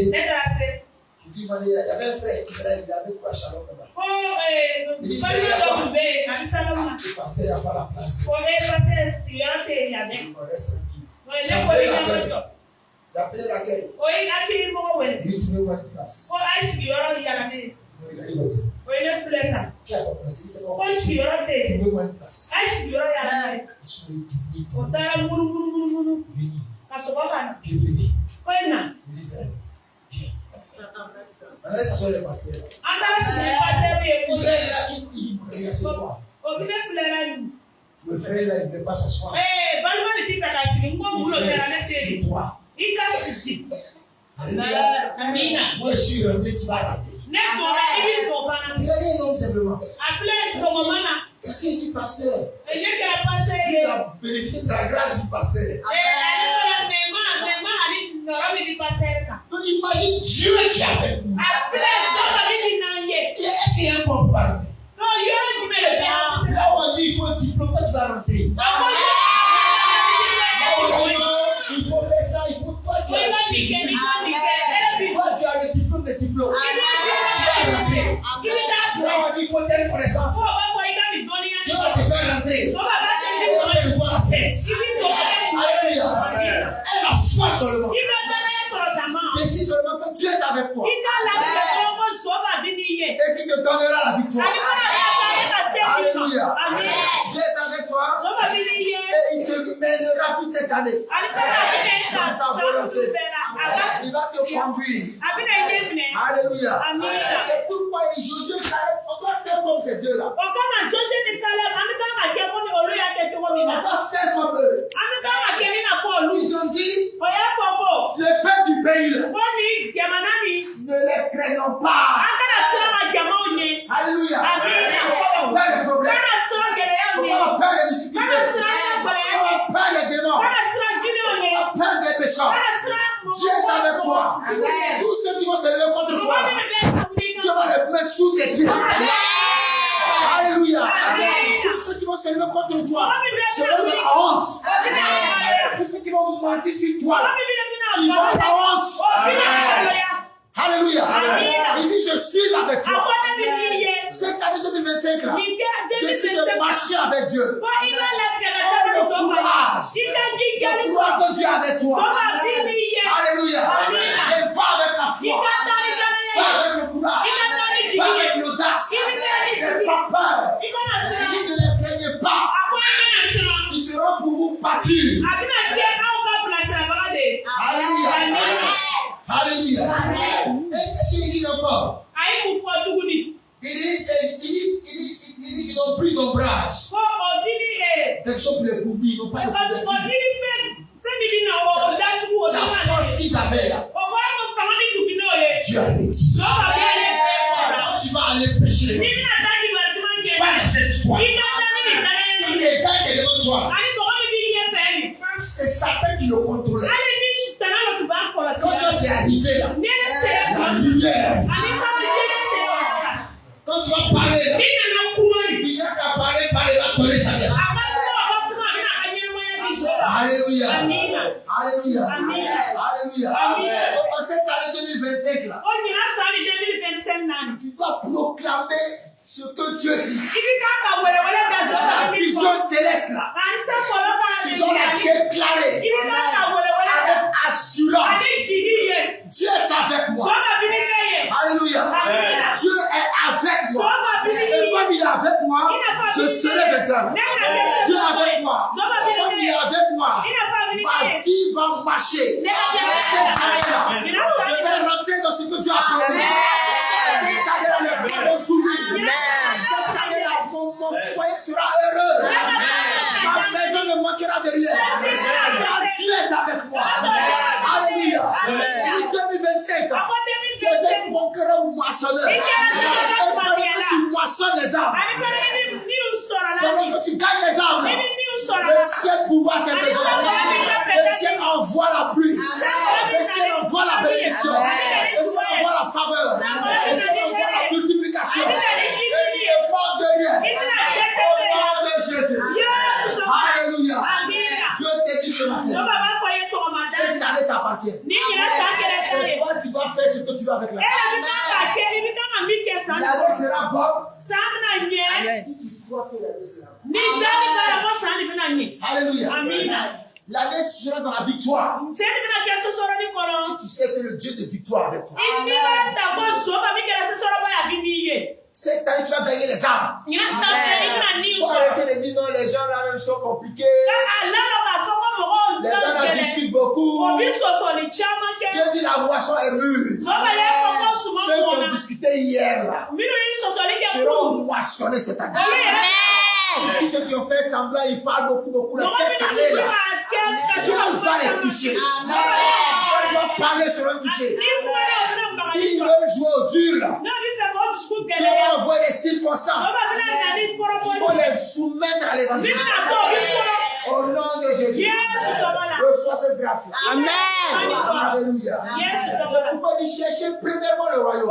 je dis, il y avait un frère Israël, il avait quoi Shalom là-bas. Il dit, il n'y a pas le pasteur, il n'y a pas la place. On reste tranquille. J'ai appelé l'accueil. Il dit, tu veux voir une place. Il a dit, qui a pas place? Il dit, c'est bon. Tu veux voir une place. Je suis venu. Il dit, viens. On laisse s'asseoir le pasteur. Le frère est là qui dit, c'est toi. Le frère là, il ne peut pas s'asseoir. C'est toi. Alléluia. Moi, je suis rentré, tu vas rater. Regardez un homme simplement. Parce que je suis pasteur. Il a bénéficié de la grâce du pasteur. Donc imagine Dieu qui est avec nous. Est-ce qu'il y a un bon parler? Là où on dit il faut un diplôme, toi tu vas rentrer. Il faut faire ça, il faut toi tu as le diplôme de diplôme. Tu vas rentrer. Là où on dit il faut telle connaissance. Dieu va te faire rentrer. Il va faire de toi la tête. Alléluia. Et la foi seulement. Décide seulement que Dieu est avec toi. Et qui te donnera la victoire. Alléluia. Dieu est avec toi. Et il te mènera toute cette année. Dans sa volonté. Il va te conduire. Alléluia. C'est pourquoi Josué et Caleb, on doit faire comme ces deux-là. On doit faire comme eux. Ils ont dit, le peuple du pays, ne les craignons pas. Alléluia. On va pas faire de problème. On va pas méchants. Dieu est avec toi. Tous ceux qui vont se lever contre toi, Dieu va les mettre sous tes pieds. Alléluia. Tous ceux qui vont se lever contre toi seront de la honte. Tous ceux qui vont mentir sur toi, ils vont avoir honte. Alléluia. Il dit, je suis avec toi. Cette année 2025 là, décide de marcher avec Dieu. Le courage que Dieu est avec toi. Alléluia. Et va avec la foi. Va avec le courage. Va avec l'audace. N'aie pas peur. Il ne les craignez pas. Ils seront pour vous partir. Alléluia. Alléluia. Et qu'est-ce qu'il dit encore? Il dit qu'ils n'ont plus d'ombrage. Quelque chose pour les couvrir, ils n'ont pas de couverture. La force qu'ils avaient là, Dieu a bêtise. Quand tu vas aller pécher, pas cette foi. Les gars qui est devant toi, c'est Satan qui le contrôle. Quand tu es arrivé là, la lumière. Quand tu vas parler là, il y a qu'à parler, il va coller sa tête. Alléluia. Alléluia. Alléluia. En cette année 2025 là, tu dois proclamer ce que Dieu dit. La vision céleste là, tu dois la déclarer avec assurance. Dieu est avec moi. Alléluia. Dieu est avec moi. Et comme il est avec moi, je serai vainqueur. Dieu est avec moi. Comme il est avec moi, ma vie va marcher. Cette année-là, je vais rentrer dans ce que Dieu a promis. Cette année-là, les plans vont s'ouvrir. Cette année-là, mon foyer sera heureux. Ma maison ne manquera de rien. Car Dieu est avec moi. Alléluia. En 2025, tu es un conquérant moissonneur. Et pendant que tu moissonnes les arbres, pendant que tu gagnes les arbres, le ciel pourvoit tes besoins. Le ciel envoie la pluie. Le ciel envoie la bénédiction. Le ciel envoie la faveur. Le ciel envoie la multiplication. Et tu ne manques de rien. Au nom de Jésus. Alléluia. Dieu te dit ce matin. Cette année t'appartient. C'est toi qui dois faire ce que tu veux avec la vie. L'année sera bonne. Si tu crois que l'année sera bonne. Alléluia. L'année sera dans la victoire. Si tu sais que le Dieu de victoire est avec toi. Cette année, tu vas gagner les âmes. Il faut arrêter de dire non, les gens là même sont compliqués. Les gens là discutent beaucoup. Dieu dit la moisson est mûre. Ceux qui ont discuté hier là seront moissonnés cette année. Tous ceux qui ont fait semblant, ils parlent beaucoup là. Cette année là, Dieu va les toucher. Quand tu vas parler, sur un toucher. S'ils veulent jouer au dur là, Dieu va envoyer des circonstances qui vont les soumettre à l'évangile. Au nom de Jésus. Reçois cette grâce là. Amen. Alléluia. C'est pourquoi il cherchait premièrement le royaume.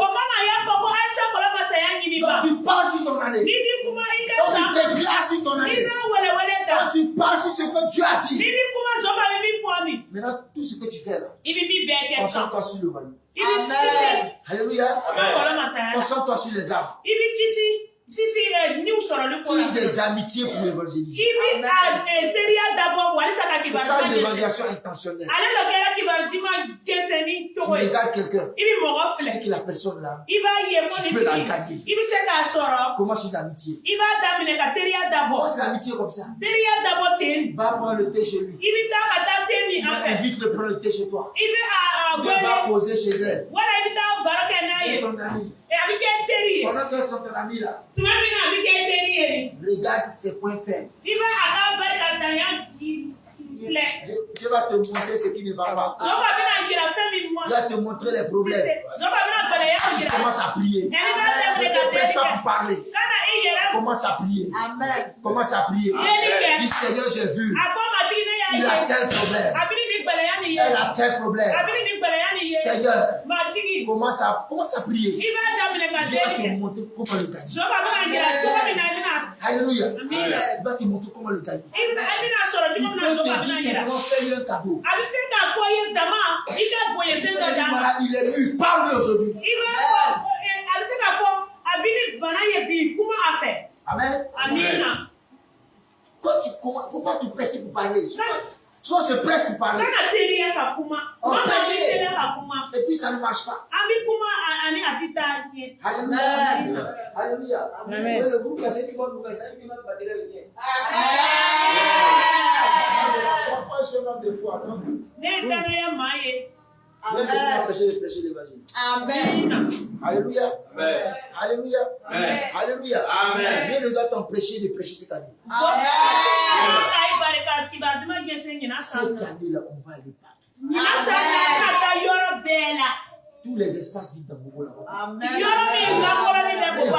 Quand tu parles sur ton année, quand tu te glaces sur ton année, quand tu parles sur ce que Dieu a dit, maintenant tout ce que tu fais là, concentre-toi sur le royaume. Amen. Alléluia. Concentre-toi sur les arbres. Tisse des amitiés pour l'évangéliser. C'est ça l'évangélisation intentionnelle. Tu regardes quelqu'un, c'est que la personne là, tu peux la gagner. Commence une amitié. Commence l'amitié comme ça. Va prendre le thé chez lui. Invite le prendre le thé chez toi. Va poser chez elle. Et ton ami. Pendant que ton ami là, regarde ses points faibles. Dieu va te montrer ce qui ne va pas. Dieu va te montrer les problèmes. Tu commences à prier. Ne te presse pas pour parler. Commence à prier. Amen. Commence à prier. Dis Seigneur, j'ai vu. Il a tel problème. Elle a tel problème. Seigneur, commence à prier. Dieu va te montrer comment le gagner. Alléluia. Il va te montrer comment le gagner. Il peut te dire simplement fais-lui un cadeau. Il est venu, parle-lui aujourd'hui. Amen. Quand tu commences, il ne faut pas te presser pour parler. Soit on se presse pour parler. On presse. Et puis ça ne marche pas. Alléluia. Alléluia. Amen. Le groupe qui va nous faire ça, il va battre le lien. Pourquoi ce nombre de fois? Amen. Prêcher l'évangile. Amen. Alléluia. Amen. Alléluia. Amen. Alléluia. Amen. Dieu ne doit t'en prêcher de prêcher cette année. Amen. Cette année-là, on va aller partout. Tous les espaces vides dans Bobo là-bas. Amen.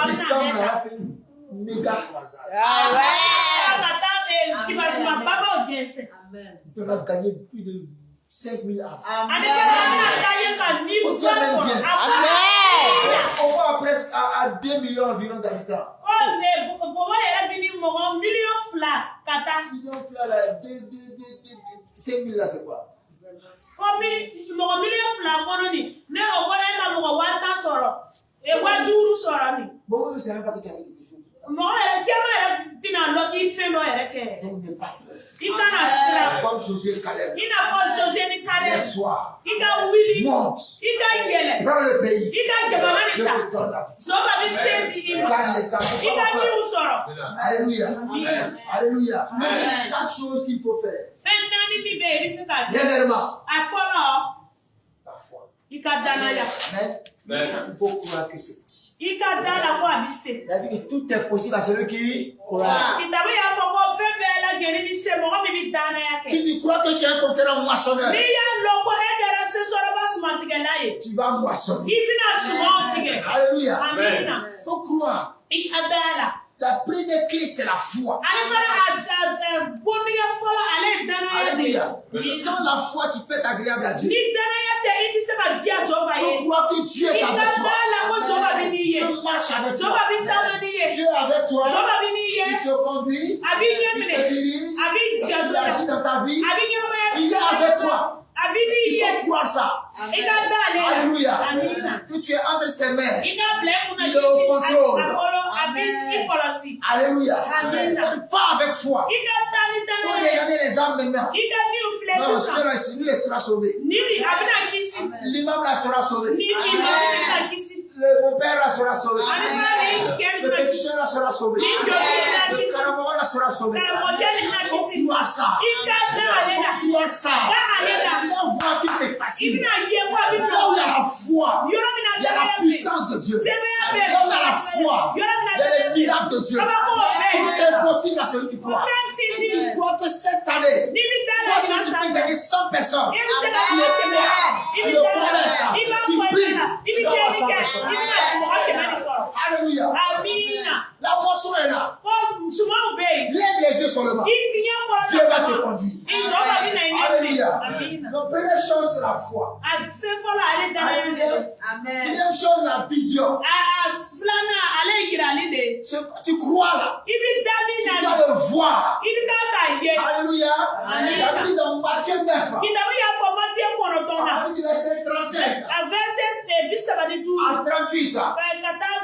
Décembre, on a fait une méga croisade. On va gagner plus de 5 000 âmes. Amen. Faut dire même bien. Amen. On va presque à 2 millions environ d'habitants. 5 000 là, c'est quoi? Bon, vous ne savez pas que tu as quelque chose. Donc, n'aie pas peur. Comme Josué et Caleb. Lève soir. Monte. Prends le pays. Je te donne la vie. Gagne les enfants. Alléluia. Alléluia. 4 choses qu'il faut faire. Premièrement, la foi. Mais il faut croire que c'est possible. Il a dit que tout est possible à celui qui croit. Si tu crois que tu es un conquérant moissonneur, tu vas moissonner. Alléluia. Il faut croire. La première clé, c'est la foi. Alléluia. Sans la foi, tu peux être agréable à Dieu. Il faut croire que Dieu est avec toi. Dieu marche avec toi. Dieu est avec toi. Il te conduit. Il te dirige. Il agit dans ta vie. Il est avec toi. Il faut croire ça. Alléluia. Que tu es entre ses mains. Il est au contrôle. Alléluia. Va avec foi. Il faut regarder les âmes maintenant. Non, lui sera sauvé. L'imam là sera sauvé. Mon père là sera sauvé. Le pécheur là sera sauvé. Le carabouin là sera sauvé. Il faut croire ça. Il faut croire ça. Tu vas voir que c'est facile. Là où il y a la foi, il y a la puissance de Dieu. Là où il y a la foi, il y a les miracles de Dieu. Tout est possible à celui qui croit. Si tu crois que cette année, toi si tu peux gagner 100 personnes, tu le confesses, tu pries, tu vas avoir 100 personnes. Alléluia. La moisson est là. Lève les yeux sur le bas. Dieu va te conduire. Alléluia. Donc, première chose, c'est la foi. Deuxième chose, la vision. Tu crois là. Tu dois le voir. Alléluia. Il a pris dans Matthieu 9. Verset 35 à 38.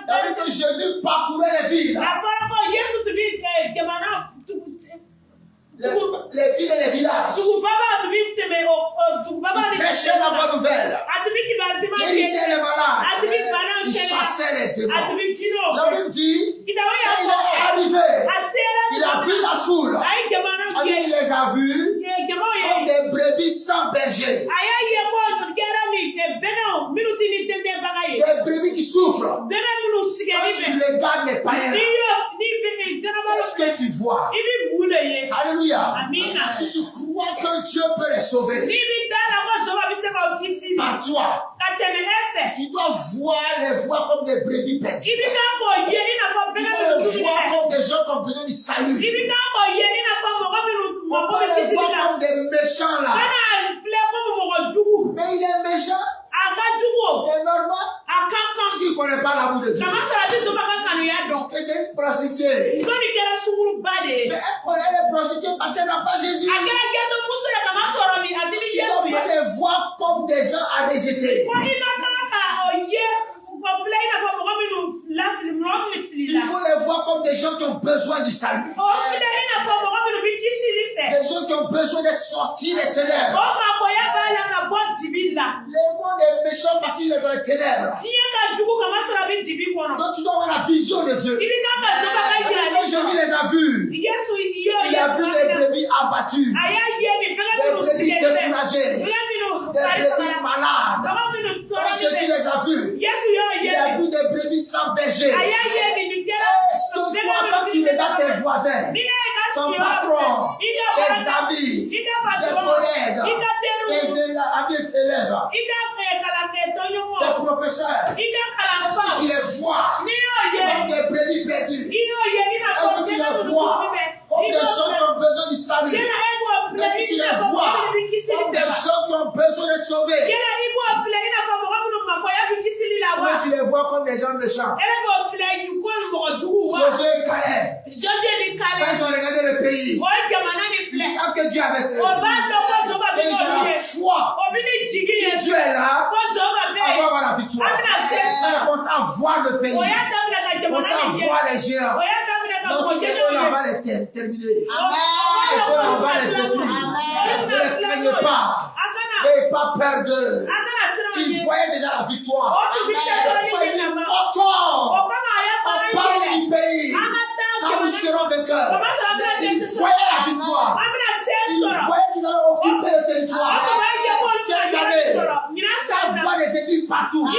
David que Jésus parcourait les villes. Les villes et les villages. Il prêchait la bonne nouvelle. Guérissait les malades. Il chassait les démons. La Bible dit, quand il est arrivé, il a vu la foule. Il les a vus comme des brebis sans berger. Des brebis qui souffrent. Quand tu regardes les païens, qu'est-ce que tu vois? Alléluia. Si tu crois que Dieu peut les sauver par toi, tu dois voir les voix comme des brebis perdues. Tu dois les voir comme des gens qui ont besoin du salut. On peut les voir comme des méchants là. il est méchant, c'est normal. Parce qu'il ne connaît pas l'amour de Dieu. Et c'est une prostituée. Mais elle connaît les prostituées parce qu'elle n'a pas Jésus. Il ne faut pas les voir comme des gens à rejeter. Il faut les voir comme des gens qui ont besoin du salut. Des gens qui ont besoin d'être sortis des ténèbres. Le monde est méchant parce qu'il est dans les ténèbres. Donc tu dois avoir la vision de Dieu. Jésus les a vus. Il a vu des brebis abattus, des brebis découragés, des brebis malades. Quand Jésus les a vus, il a vu des brebis sans berger. Est-ce que toi, quand tu regardes tes voisins, son patron, tes amis, tes collègues, tes amis élèves, tes professeurs, tu les vois comme des brebis perdus? Est-ce que tu les vois comme des gens qui ont besoin du salut? Est-ce que tu les vois comme des gens qui ont besoin d'être sauvés? Comment tu les vois comme des gens méchants? Josué et Caleb, quand ils ont regardé le pays, ils savent que Dieu est avec eux. Ils ont la foi. Si Dieu est là, on va avoir la victoire. On commence à voir le pays. On commence à voir les géants. Donc si c'est eux, on va les terminer. Si c'est eux, on va les détruire. Ne les craignez pas. N'ayez pas peur d'eux. Ils voyaient déjà la victoire. C'est important. On parle du pays. Quand nous serons vainqueurs, ils voyaient la victoire. Ils voyaient qu'ils avaient occupé le territoire. Cette année, ça voit des églises partout, des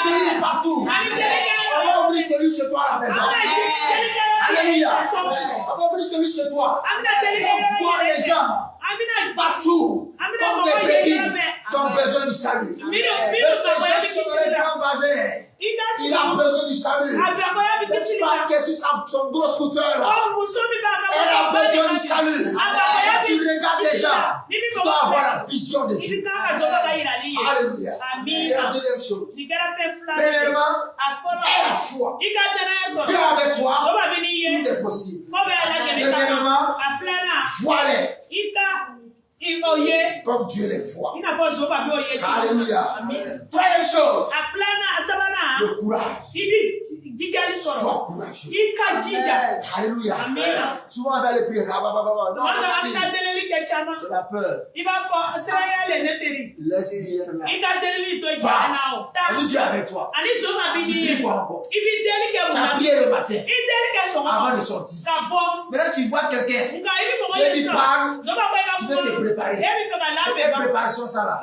cellules partout. On va ouvrir celui chez toi à la maison. Alléluia. On va ouvrir celui chez toi. On voit les gens partout, comme des brebis qui ont besoin du salut. Même ces gens qui sont dans les grands bassins, il a besoin du salut. Cette femme qui est sur son gros scooter là, elle a besoin du salut. Tu regardes les gens, tu dois avoir la vision de Dieu. Alléluia. C'est la deuxième chose. Premièrement, aie la foi. Dieu est avec toi, tout est possible. Deuxièmement, vois-les comme Dieu les voit. Alléluia. Troisième chose, le courage. Sois courageux. Alléluia. Souvent on va les prier. C'est la peur. Laisse Dieu là. Va. Dieu est avec toi. Tu pries quoi encore? Tu as prié le matin avant de sortir. Maintenant tu vois quelqu'un. Dieu dit parle. Tu veux te préparer. C'est quelle préparation ça là?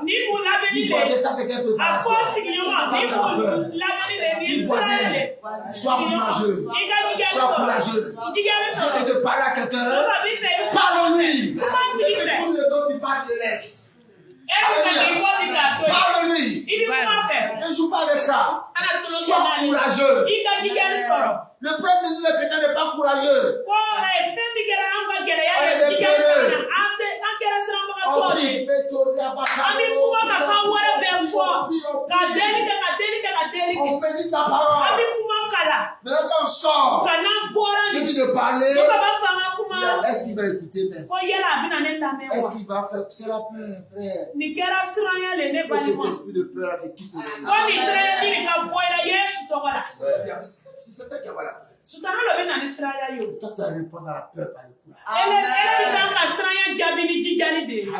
Dis voisin, ça c'est quelle préparation? Ça c'est la peur. Dis voisin, sois courageux. Sois courageux. Dieu te parle à quelqu'un. Parle-lui. Tout le temps tu parles, je laisse. Parle-lui. Ne joue pas avec ça. Sois courageux. Le problème de nous les chrétiens n'est pas courageux. On est des peureux. On dit, on médite la parole. Mais quand on sort, je dis de parler. Est-ce qu'il va écouter même? Est-ce qu'il va faire? C'est la peur, frère. Que cet esprit de peur te quitte. Si c'est toi qui as la peur. Toi, tu dois répondre à la peur par le courage.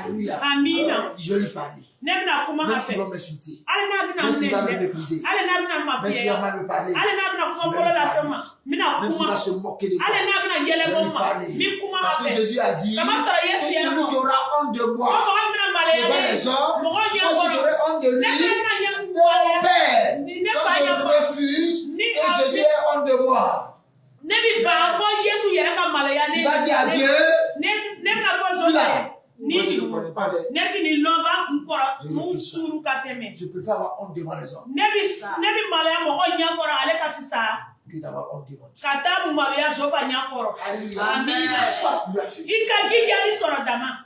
Alléluia. Je lui parle. Même s'il va m'insulter, même s'il va me mépriser, même s'il va mal me parler, même s'il va se moquer de moi, je vais lui parler. Parce que Jésus a dit que celui qui aura honte de moi devant les hommes, moi si j'aurai honte de lui, de mon Père. Quand je refuse que Jésus ait honte de moi, il va dire à Dieu, je préfère avoir honte devant les hommes que d'avoir honte devant Dieu. Alléluia. Sois courageux.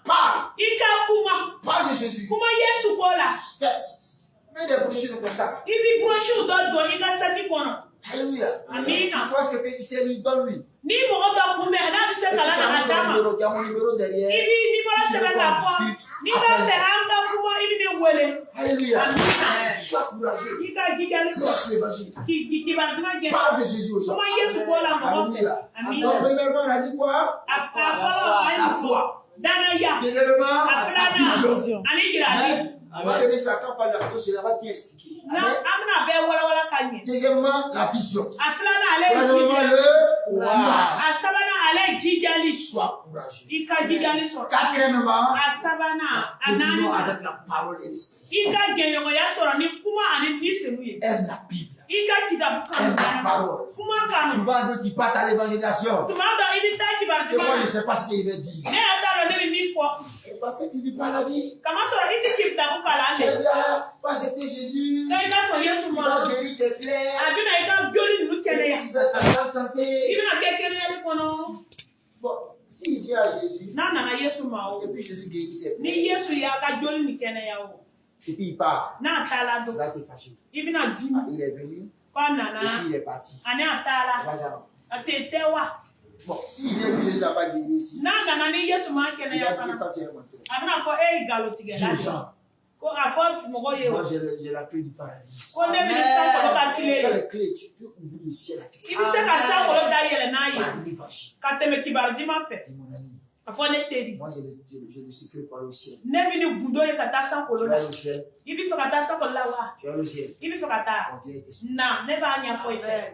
Parle. parle de Jésus. Kuma Yesu kola. Mets des brochures comme ça. Ibi brochure do ika sati kono. Alléluia. Amina. Tu crois que c'est lui, donne-lui. Ni mo ba kumbe na bi se kala na dama. Il y a mon numéro derrière. Ibi ni mo se ba ka fo. Ni ba fe anga kuma ibi ni wele. Alléluia. Amina. Sois courageux. Ika gigali so. Prêche l'évangile. Ki ba duma ge. Parle de Jésus aux gens. Kuma Yesu kola mo fe. Alléluia. Amina. Donc, premièrement, on a dit quoi? La foi. Dana ya. Deuxièmement, Aflana. la vision. Ani girali. On va donner ça quand on parle de la vision, c'est là-bas qui expliquer. Na amna be wala kanye. Deuxièmement, la vision. Aflana ale Troisièmement, gigali. le courage. Asabana ale gigali. Sois courageux. Ika gigali so. Quatrièmement, Asabana continuons anani. avec la parole de l'esprit. Ika genyo ya soro ni kuma ani ni semuye. Aime la Bible. Ika kitabu Aime kanu. la parole. Kuma kanu. Souvent, d'autres ils partent à l'évangélisation. Tumanda ibi taki ba Et moi, je ne sais pas ce qu'il veut dire. ne ata lo ne mi fo. C'est parce que tu ne lis pas la Bible. Kama soro iti kitabu kala Tu ande. dis, ah, faut accepter Jésus. Ka ika so Yesu Il mo. va guérir tes plaies. Abina ika bioli nu kele ya. Tu vas être en bonne santé. Ibina kekere ya kono. Bon, s'il vient à Jésus, Na na Yesu ma et o. puis Jésus guérit ses Ni plaies, Yesu ya ka joli ni kene ya o. et puis il part, Na atala tu do. vas te fâcher. Ibina jimi. Il est venu, Kwa et nana. puis il est parti. Ani atala. Vas-y. Atetewa. Bon, s'il vient que Jésus n'a pas guéri aussi, Na na ni Yesu ma kene il ya a fana. dit quand tu es monté. Abina fo e galo tigela. Dis aux gens, Ko afo mo go ye moi o. j'ai la clé du paradis. Ko ne mi sa ko ka C'est kile. la clé, tu peux ouvrir le ciel à quelqu'un. Ibi se ka sa ko da yele na ye. Par l'évangile. Ka teme kibar di ma fe. Dis mon ami, Afo ne tedi. moi j'ai le secret pour aller au ciel. Ne mi ni gundo ye ka ta sa ko Tu lo vas la. aller au ciel, Ibi fo ka ta sa ko la wa. tu vas aller au ciel. Ibi fo ka ta. Mon Dieu est esprit. Na ne ba nya fo ife.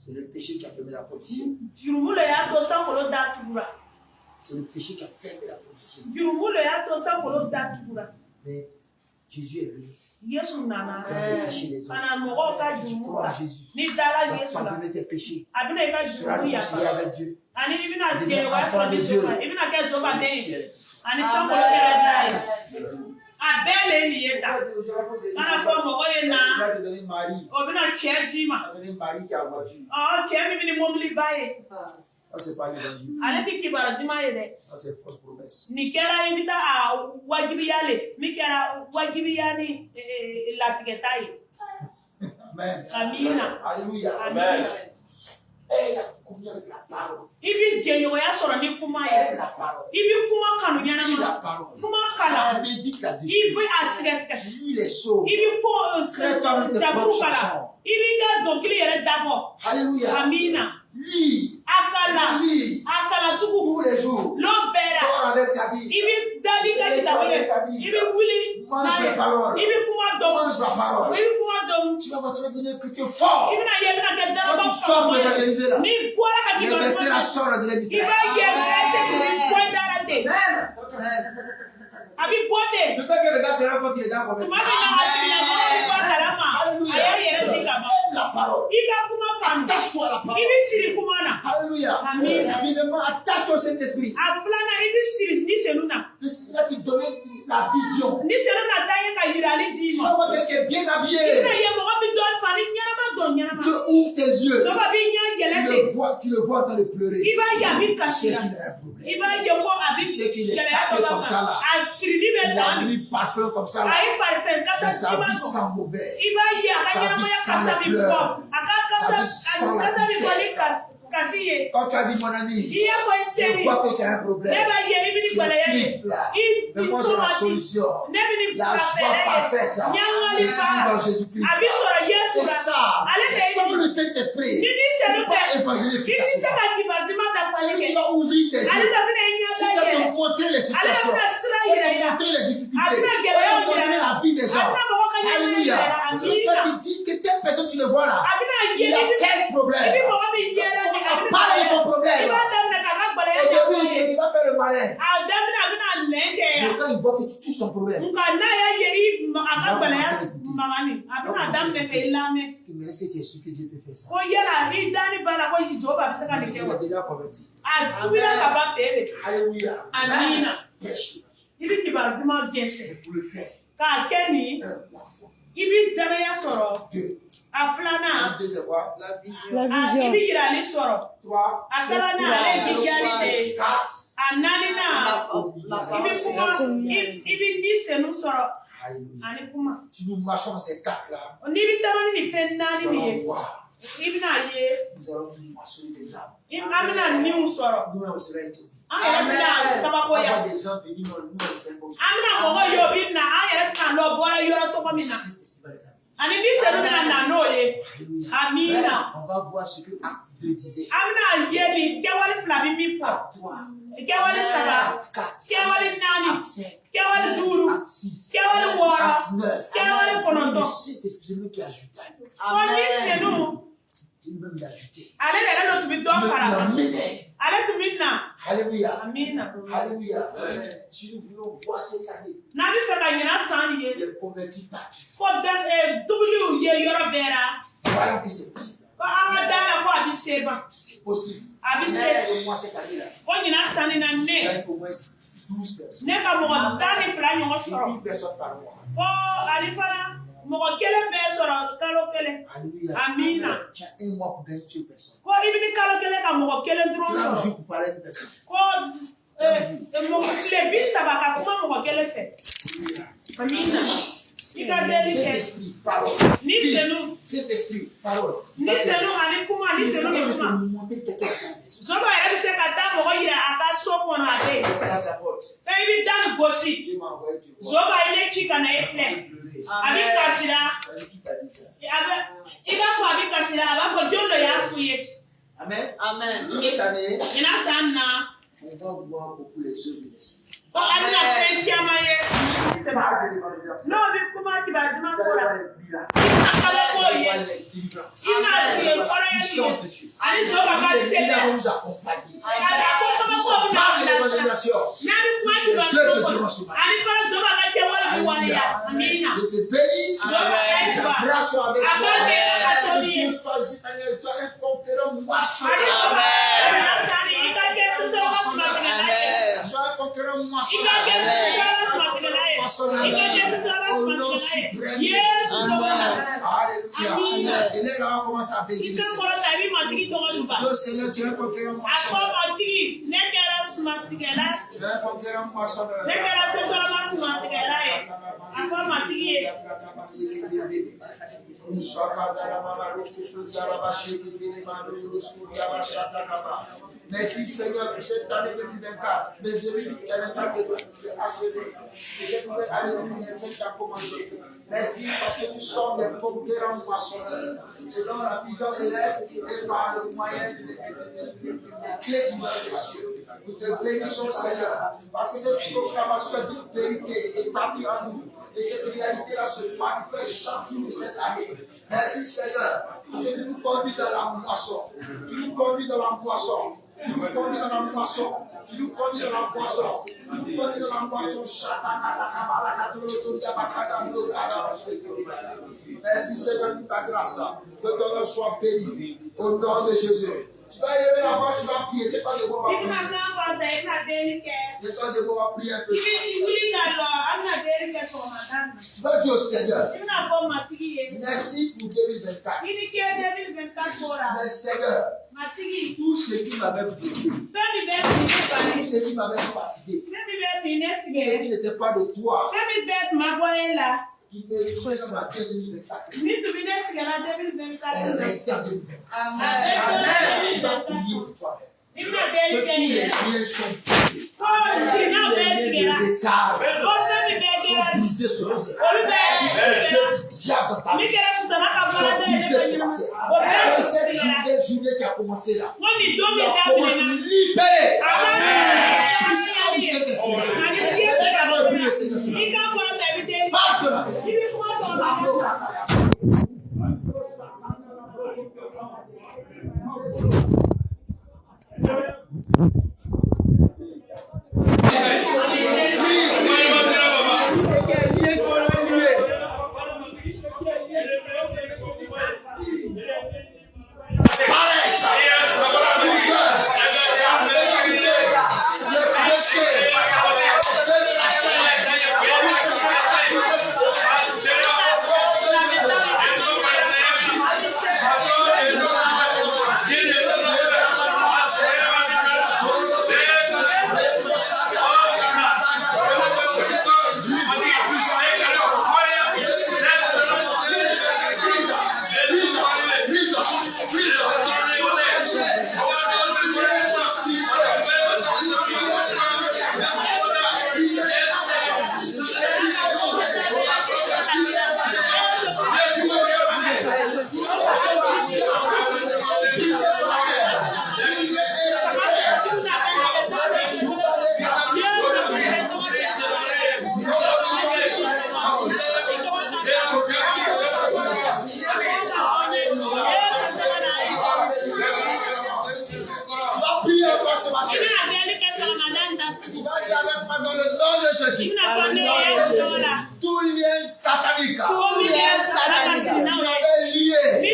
C'est le péché qui a fermé la porte du ciel. Jurumulo ya to sa ko lo da tubura. C'est le péché qui a fermé la porte du ciel. Jurumulo ya to sa ko lo da tubura. Mais Jésus est venu. Yesu nana. Tu as détaché les autres. Kana mo go ka Tu jurumulo. crois à Jésus. Ni dala Tu Yesu as la. pardonné tes péchés. Abina ka Tu seras jurumulo ya réconcilié fa. avec Dieu. Ani ibina je wa so ni so. Ibina ke so ba Le de. ciel. Ani sa ko lo kere dai. Abele ni ye da. Kana fo mo go ye Il na. va te donner Marie. Obina che Il jima. va te donner Marie qui a voiture. Oh, che mi ni momli baye. Ça, c'est pas l'évangile. Ale ti kibar jima ye de. Ça, c'est fausse promesse. Ni kera ibita a wajibi yale. Mi kera wajibi yani la tigetaye. Amen. Amina. Alléluia. Amen. Et la communion avec la parole. Ibi jenyo ya soro ni kuma Aime ye. la parole. Ibi kuma kanu nyana Lis la ma. parole. Kuma kana. Médite là-dessus. Ibi asikeske. Lis les sauts. Ibi po Crée-toi tes jaburu propres kala. chansons. Ibi ga donkili yere dabo. Alléluia. Amina. Lis. Akala. Lis. Akala tuku. Tous les jours. Lo bera. Dors avec ta Bible. Ibi dali ka kitabe. Ibi wuli. Mange la parole. Ibi kuma dom. Mange la parole. Ibi kuma dom. Tu vas devenir chrétien fort. Ibi na ye bina ke dara Quand tu sors pour évangéliser là, Ni bora ka les kibaru. versets la sort de Iba l'habitude. ye fete kuri point dara de. Abi bote. Le temps que le gars se rend compte qu'il est dans le Tuma na ati na ko ba darama. Alléluia. Aye yere diga ba. Aime la parole. Iga kuma kan. Attache-toi à la parole. Ibi siri kuma na. Alléluia. Amen. Deuxièmement, attache-toi au Saint-Esprit. Aflana ibi siri ni seluna. Le Seigneur qui donne la vision. Ni seluna ta ye ka yirali Tu di vas ma. voir quelqu'un bien Ina habillé. ye mo bi do fani nyama do nyama. Tu ouvres tes yeux. So ba bi nya yelete. Tu le vois en train de pleurer. Iba ya bi Tu sais kasira. qu'il a un problème. Iba ye ko abi. Tu sais qu'il est sapé comme ça là. Asiri ni be Il a tan. mis parfum comme ça là. Ayi parfait kasa Sa chima vie ko. sent mauvais. Iba ye aka Sa nyama vie ya sent kasa les bi ko. pleurs. Aka Sa vie sent la kasa bi ko ni tristesse. kasi ye. Quand tu as dit mon ami, Iye fo je teri. vois que tu as un problème. Neba ye ibi ni Tu bala es ye. triste là. I Mais moi j'ai la solution. Nebi ni La joie parfaite. Nyangwa Tu ni vis pa. dans Jésus-Christ. Abi soro Yesu C'est la. ça. Ale de Sans le Saint-Esprit, Ni ni tu selu ne peux pas pe. évangéliser Ni ni efficacement. seka ki badima da C'est lui qui fani ke. va ouvrir tes Ale yeux. da bina nya C'est da lui qui va ye. te montrer les Ale situations. da sra Il va yere te ya. montrer les difficultés. Abina Il gele va yo te montrer la vie des gens. Abina mo ka nya Alléluia. yere. C'est toi qui dis que telle personne tu le vois là. Abina Il a ye. tel problème. Ibi mo ka bi Tu yere. commences à parler de son problème. Iba da na ka ka gbara Au ye. début, il va faire le malin. Abina lenge ya. Mais quand il voit que tu touches son problème, Nka na ya ye i aka gbara ya magani. Abina dam ne ke ilame. mais est-ce que tu es sûr que Dieu peut faire ça? Ko yela i dani bala ko yizo ba se ka ne Il ke est wa. déjà converti. A tubila ka ba tele. Alléluia. Amina. Prêche. Ibi kibaru duma gese. Et pour le faire, Ka keni la foi. ibi dara ya soro. Deux. Aflana. Deux, c'est quoi? La vision. Ibi yirali soro. Trois. Asabana ale gigari de. Quatre. Anani na. La Ibi ni senu soro. Ani kuma. Si nous marchons dans ces quatre là, Ni bi tamani ni fen nani nous ni. allons voir. Ibi na ye. Nous allons marcher des âmes. Amina ni usoro. Nous on sera étonnés. Amina tabako ya. Des gens venus dans le monde de cette fonction. Amina ko yo bi na ayere kan lo bora yo to ko mina. Ani ni senu na no ye. Amina. On va voir ce que Acte 2 disait. Amina ye ni kewali fla bi mi fo. Acte 3. Kewali saba. Acte 4. Kewali nani. Acte 5. Kewali duru. Acte 6. Kewali wora. Acte 9. Kewali konondo. Le Saint-Esprit, c'est lui qui ajoute. Ko ni senu. Il veut l'ajouter. Ale le no tubi do Il fara. l'amener. Ale tubi na. Alléluia. Amina. Alléluia. Si nous voulons voir cette année, Na bi se ka nyina san ye. les convertis partout. Ko de tubulu ye yoro bera. Voyons que c'est possible. Ko amadana ko abi seba. C'est possible. Abi se. Mais moi, cette année-là, Ko nyina san na il y ne. a au moins 12 personnes. Ne ka mo dani fla nyo C'est soro. une personne par mois. Ko ali fara mo kele be soro kalo kele. Alléluia. Amina. Tu as un mois pour gagner une personne. Ko ibini kalo kele ka mo kele ndro Tu as un soro. jour pour parler à une personne. Ko mo le bisa ba ka kuma mo kele fe. Amina. Ika deli ke. Saint-Esprit, parole. Ni senu. Saint-Esprit, parole. Ni senu ani kuma ni senu ni kuma. Monter quelqu'un à sa maison. Zoba yɛrɛ bɛ se ka taa mɔgɔ yira a ka so kɔnɔ a bɛ yen. Ferme la porte. Fɛn i bɛ da ni gosi. Dieu m'a envoyé du roi. Zoba ye ne ci ka na e filɛ. A bɛ kasi la. Qui t'a dit ça? I b'a fɔ a bɛ kasi la a b'a fɔ don dɔ y'a f'u ye. Amen. Amen. Cette année, Ɲinan san na. on va voir beaucoup les œuvres de l'esprit. Ko a bɛna fɛn caman ye. N'o bɛ kuma kibaru duman ko la. A kalo k'o ye. I n'a ye kɔrɔ ye nin ye. Ani Zoba ka se Il bɛ. va nous accompagner. A ko kama ko bɛ na Parle de bila sa. l'évangélisation. N'a bɛ kuma kibaru duman ko la. Ani fana Zoba ka kɛwale bɛ waleya. Amina. Je te bénis. Amen. Grâce soit avec toi. Amen. Tu es fort cette année. Tu as un conquérant moissonné. Sois un conquérant moissonné. Au nom suprême de Jésus. Alléluia. Et là, on va commencer à bénir le Seigneur. Dieu Seigneur, tu es un conquérant moissonneur. Tu es un conquérant moissonneur. Merci Seigneur pour cette année 2024. Mais 2024 est achevée. Et cette nouvelle année 2025 a commencé. Merci parce que nous sommes des conquérants moissonneurs. Selon la vision céleste et par le moyen des clés du royaume des cieux. Nous te bénissons Seigneur. Parce que cette proclamation d'une vérité établie en nous. Et cette réalité-là se manifeste chaque jour de cette année. Merci Seigneur. Tu nous conduis dans la moisson. Tu nous conduis dans la moisson. Tu nous conduis dans la moisson. Tu nous conduis dans la moisson. Tu nous conduis dans la moisson. Merci Seigneur pour ta grâce. Que ton nom soit béni. Au nom de Jésus. Tu vas élever la voix, tu vas prier. Tu n'es pas de bon à prier. Tu n'es pas de bon à prier un peu. Tu vas dire au Seigneur. Merci pour 2024. Mais Seigneur, tout ce qui m'avait bloqué, tout ce qui m'avait fatigué, tout ce qui n'était pas de toi, qui me faisait ma 2024, est resté en 2024. Amen. Tu vas prier pour toi-même. Que tous les liens sont brisés. Les détails sont brisés sur la terre. Les œuvres du diable dans ta vie sont brisés sur la terre. Et cette journée qui a commencé là, tu as commencé à libérer. Puissant du Saint-Esprit. Peut-être avoir pris le Seigneur sur la terre. Parle sur la terre. avec moi dans le nom de Jésus. Tout lien satanique. Tout lien satanique. Qui m'avait lié. Qui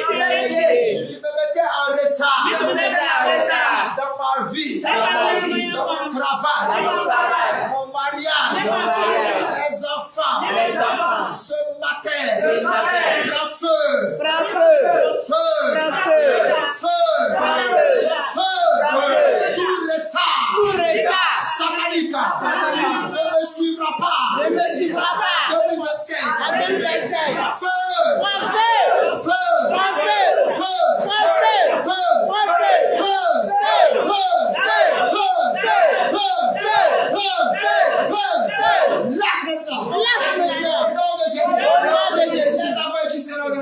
me mettait en retard. Dans ma vie. Dans mon travail. Mon mariage. Les enfants. Ce matin. Prends feu. Tout retard satanique ne me suivra pas. 2025. Lâche maintenant. Au nom de Jésus. C'est d'abord qui sera le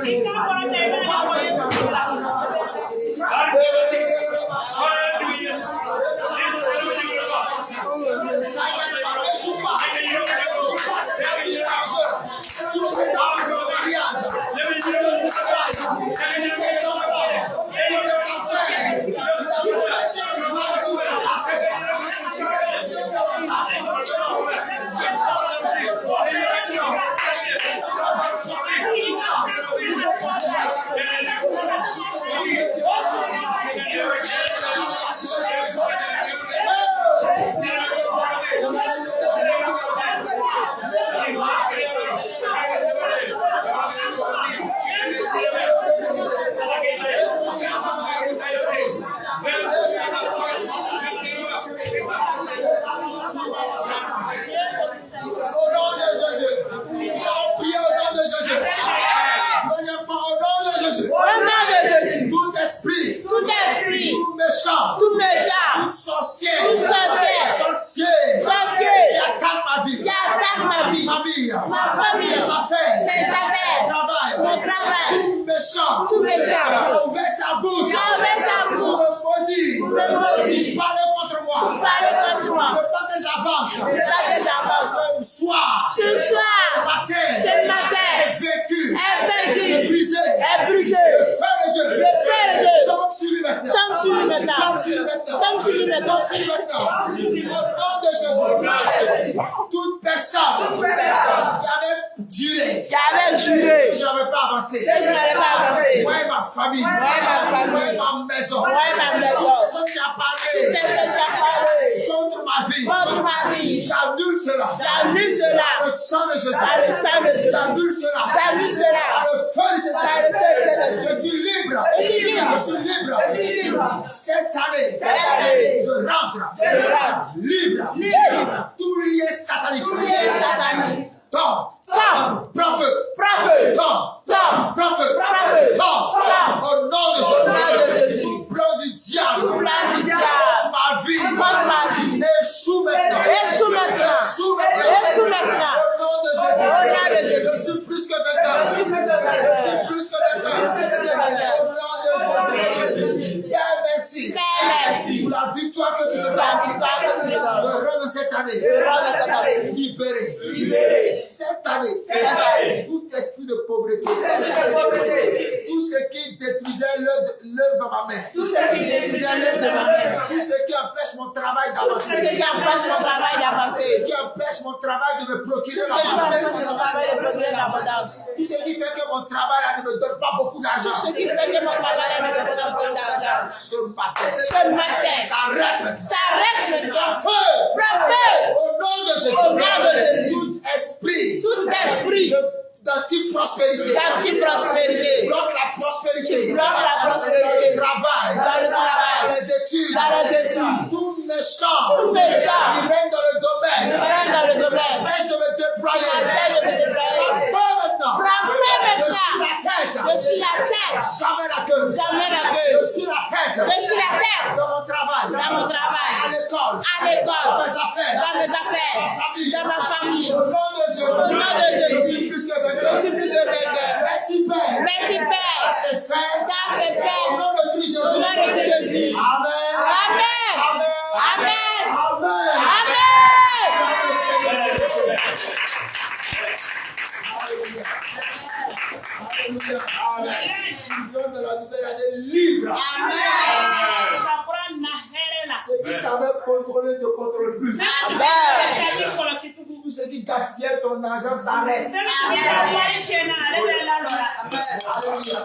tout méchant, toute sorcière, sorcier, qui attaque ma vie, ma famille, mes affaires, mon travail, tout méchant, qui a ouvert sa bouche, pour me maudire, parler contre moi, ne pas que j'avance, ce soir, ce matin, est vaincu, brisé, le feu de Dieu, tombe sur lui maintenant. Au nom de Jésus, toute personne qui avait juré que je n'avais pas avancé, ouais, ma famille, ouais, ma maison, personne qui a parlé contre ma vie, j'annule cela, le sang de Jésus, j'annule cela, le feu de Jésus, je suis libre. Cette année, je rentre libre. Tout lien satanique. Tombe. Prends feu. Tombe. Au nom de Jésus. Tout plan du diable. Ma vie. Échoue maintenant. Au nom de Jésus. Je suis plus que vainqueur. Au nom de Jésus. Père, merci. Pour la victoire que tu me donnes. Le rendre cette année. Libéré. Cette année. Tout esprit de pauvreté. Tout ce qui détruisait l'œuvre dans ma main. Tout ce qui empêche mon travail d'avancer. Tout ce qui empêche mon travail de me procurer l'abondance. Tout ce qui fait que mon travail ne me donne pas beaucoup d'argent. Ce matin, s'arrête maintenant. Au nom de Jésus. Tout esprit d'anti-prospérité. Bloque la prospérité. Dans le travail. Les études. Tout méchant. Qui règne dans le domaine. Empêche de me déployer. Prends feu maintenant. Je suis la tête. Jamais la queue. Je suis la tête. Dans mon travail. À l'école. Dans mes affaires. Dans ma famille. Au nom de Jésus. Je suis plus que vainqueur. Merci Père. C'est fait. Au nom de Jésus. Amen. De la nouvelle année libre. Ce qui qui t'avait contrôlé ne te contrôle plus. Tout ce qui gaspillait ton argent s'arrête. Alléluia.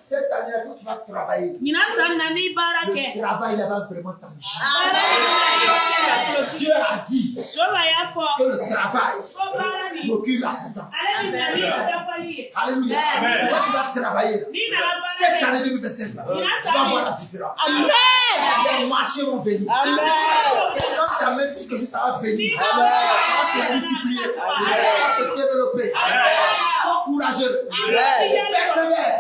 Cette année, quand tu vas travailler, le travail là va vraiment t'enrichir. Dieu a dit que le travail procure l'abondance. Alléluia. Quand tu vas travailler, cette année 2025, tu vas voir la différence. Les marchés vont venir. Et quand tu as même dit que ça va venir, ça va se multiplier, ça va se développer. Sois courageux. Persévère.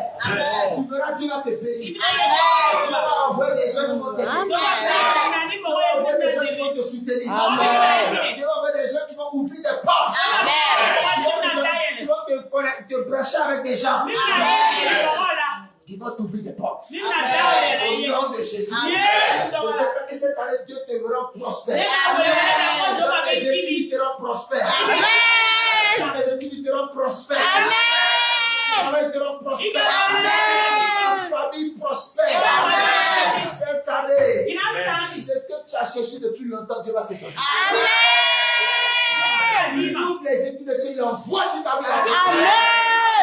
Tu verras, Dieu va te bénir. Tu vas envoyer des gens qui vont t'aider. Tu vas envoyer des gens qui vont te soutenir. Tu vas envoyer des gens qui vont ouvrir des portes. Qui vont te brancher avec des gens qui vont t'ouvrir des portes. Au nom de Jésus. Je déclare que cette année, Dieu te verra prospère. Tes études te rendront prospères. Tes études te rendront prospères. Tes te rendront prospères. Ta famille prospère. Cette année, ce que tu as cherché depuis longtemps, Dieu va te donner. Toutes les études de ceux qui l'envoient sur ta vie.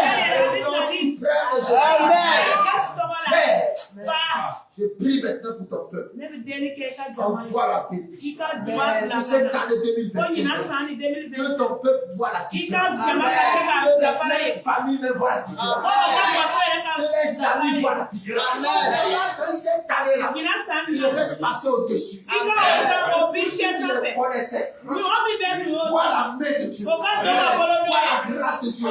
Au nom suprême de Jésus. Père, je prie maintenant pour ton peuple. Envoie la bénédiction. Que cette année 2025, que ton peuple voit la différence. Que les familles me voient la différence. Que les amis voient la différence. Que cette année-là, tu le fasses passer au-dessus. Tu le connaissais. Vois la main de Dieu. Vois la grâce de Dieu.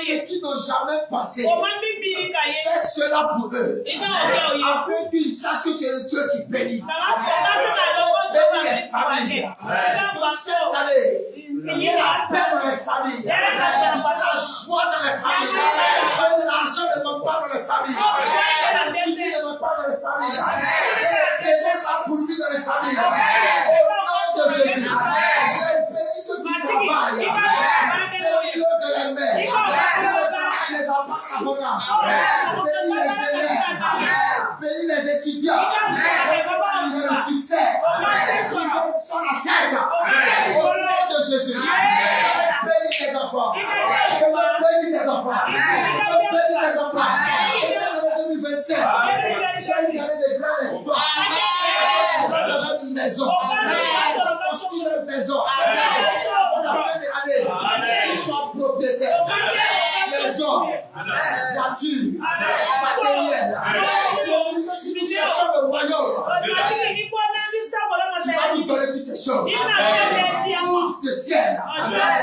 Ceux qui n'ont jamais pensé, fais cela pour eux. Afin qu'ils sachent que tu es le Dieu qui bénit. Bénis les familles. Pour cette année, il y a la paix dans les familles. La joie dans les familles. L'argent ne manque pas dans les familles. L'outil ne manque pas dans les familles. Les gens sont pourvus dans les familles. Au nom de Jésus. Bénis ceux qui travaillent. Bénis l'eau de la mer. Les enfants d'abondance. Bénis les élèves. Bénis les étudiants. Bénis le succès. Ils sont la tête. Au nom de Jésus. Bénis les enfants. Bénis les enfants. Bénis les enfants. Et c'est l'année 2025. C'est une année de grand espoir. Dans une maison. On construit une maison. On a fait des années. Ils sont propriétaires. Maison, voiture, matériel. Nous cherchons le royaume. Tu vas nous donner toutes ces choses. Ouvre le ciel.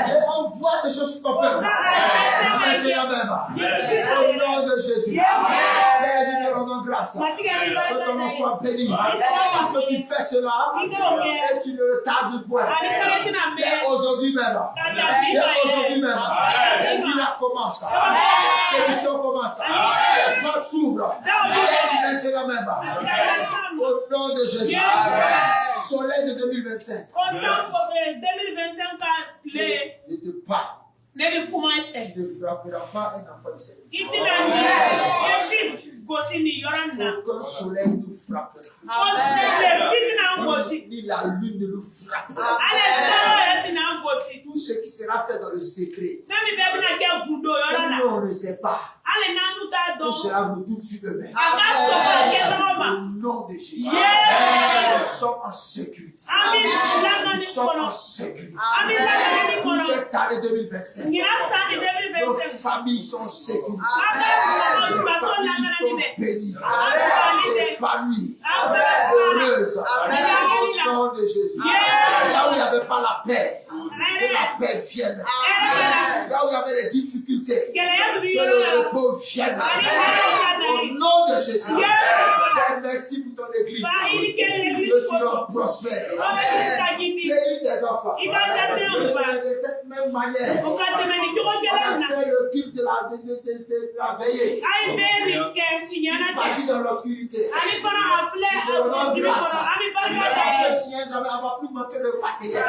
Et on voit ces choses sur ton peuple. Maintenant même. Au nom de Jésus. Père, nous te rendons grâce. Que ton nom soit béni. Parce que tu fais cela et tu ne le tardes point. Dès aujourd'hui même. Dès aujourd'hui même. Et puis là commence. L'émission commence. Les portes s'ouvrent. Maintenant même. Au nom de Jésus. Soleil de 2025. Je te parle. Tu ne frapperas pas un enfant de Seigneur. Aucun soleil nous frappera. Ni la lune ne nous frappera. Tout ce qui sera fait dans le secret, comme on ne sait pas, tout sera retourné sur eux-mêmes. Au nom de Jésus. Nous sommes en sécurité. Nous sommes en sécurité. Pour cette année 2025, nos familles sont en sécurité. Les familles sont bénies, épanouies, heureuses. Au nom de Jésus. Là où il n'y avait pas la paix, que la paix vienne. Là où il y avait des difficultés, que le repos vienne. Au nom de Jésus. Père, merci pour ton église. Que tu leur prospères. Bénis tes enfants. De cette même manière, on a fait le culte de la veillée. Parti dans l'obscurité. Nous te rendons grâce. Parce que Seigneur, on ne va plus manquer de matériel.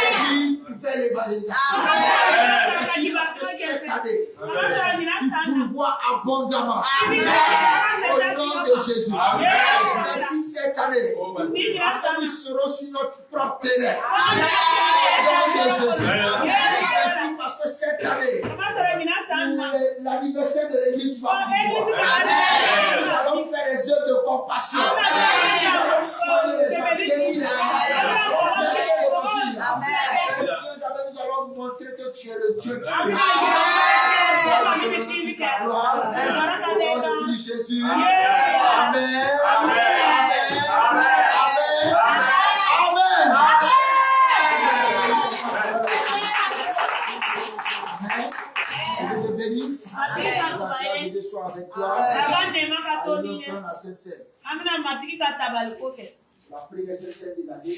L'église, tu fais l'évangile. bénédiction. Merci parce que cette année, tu pourvois abondamment. Au nom de Jésus. Merci cette année. Nous serons sur notre propre terrain. Au nom de Jésus. Merci parce que cette année, l'anniversaire de l'église va nous allons faire des œuvres de compassion. Nous allons soigner les gens, bénir les gens, nous allons montrer que tu es le Dieu qui est. Jésus. Amen. Amen. Je te bénisse. La gloire de Dieu soit avec toi. Allons prendre la Sainte Seine. La prière Sainte Seine de la vie.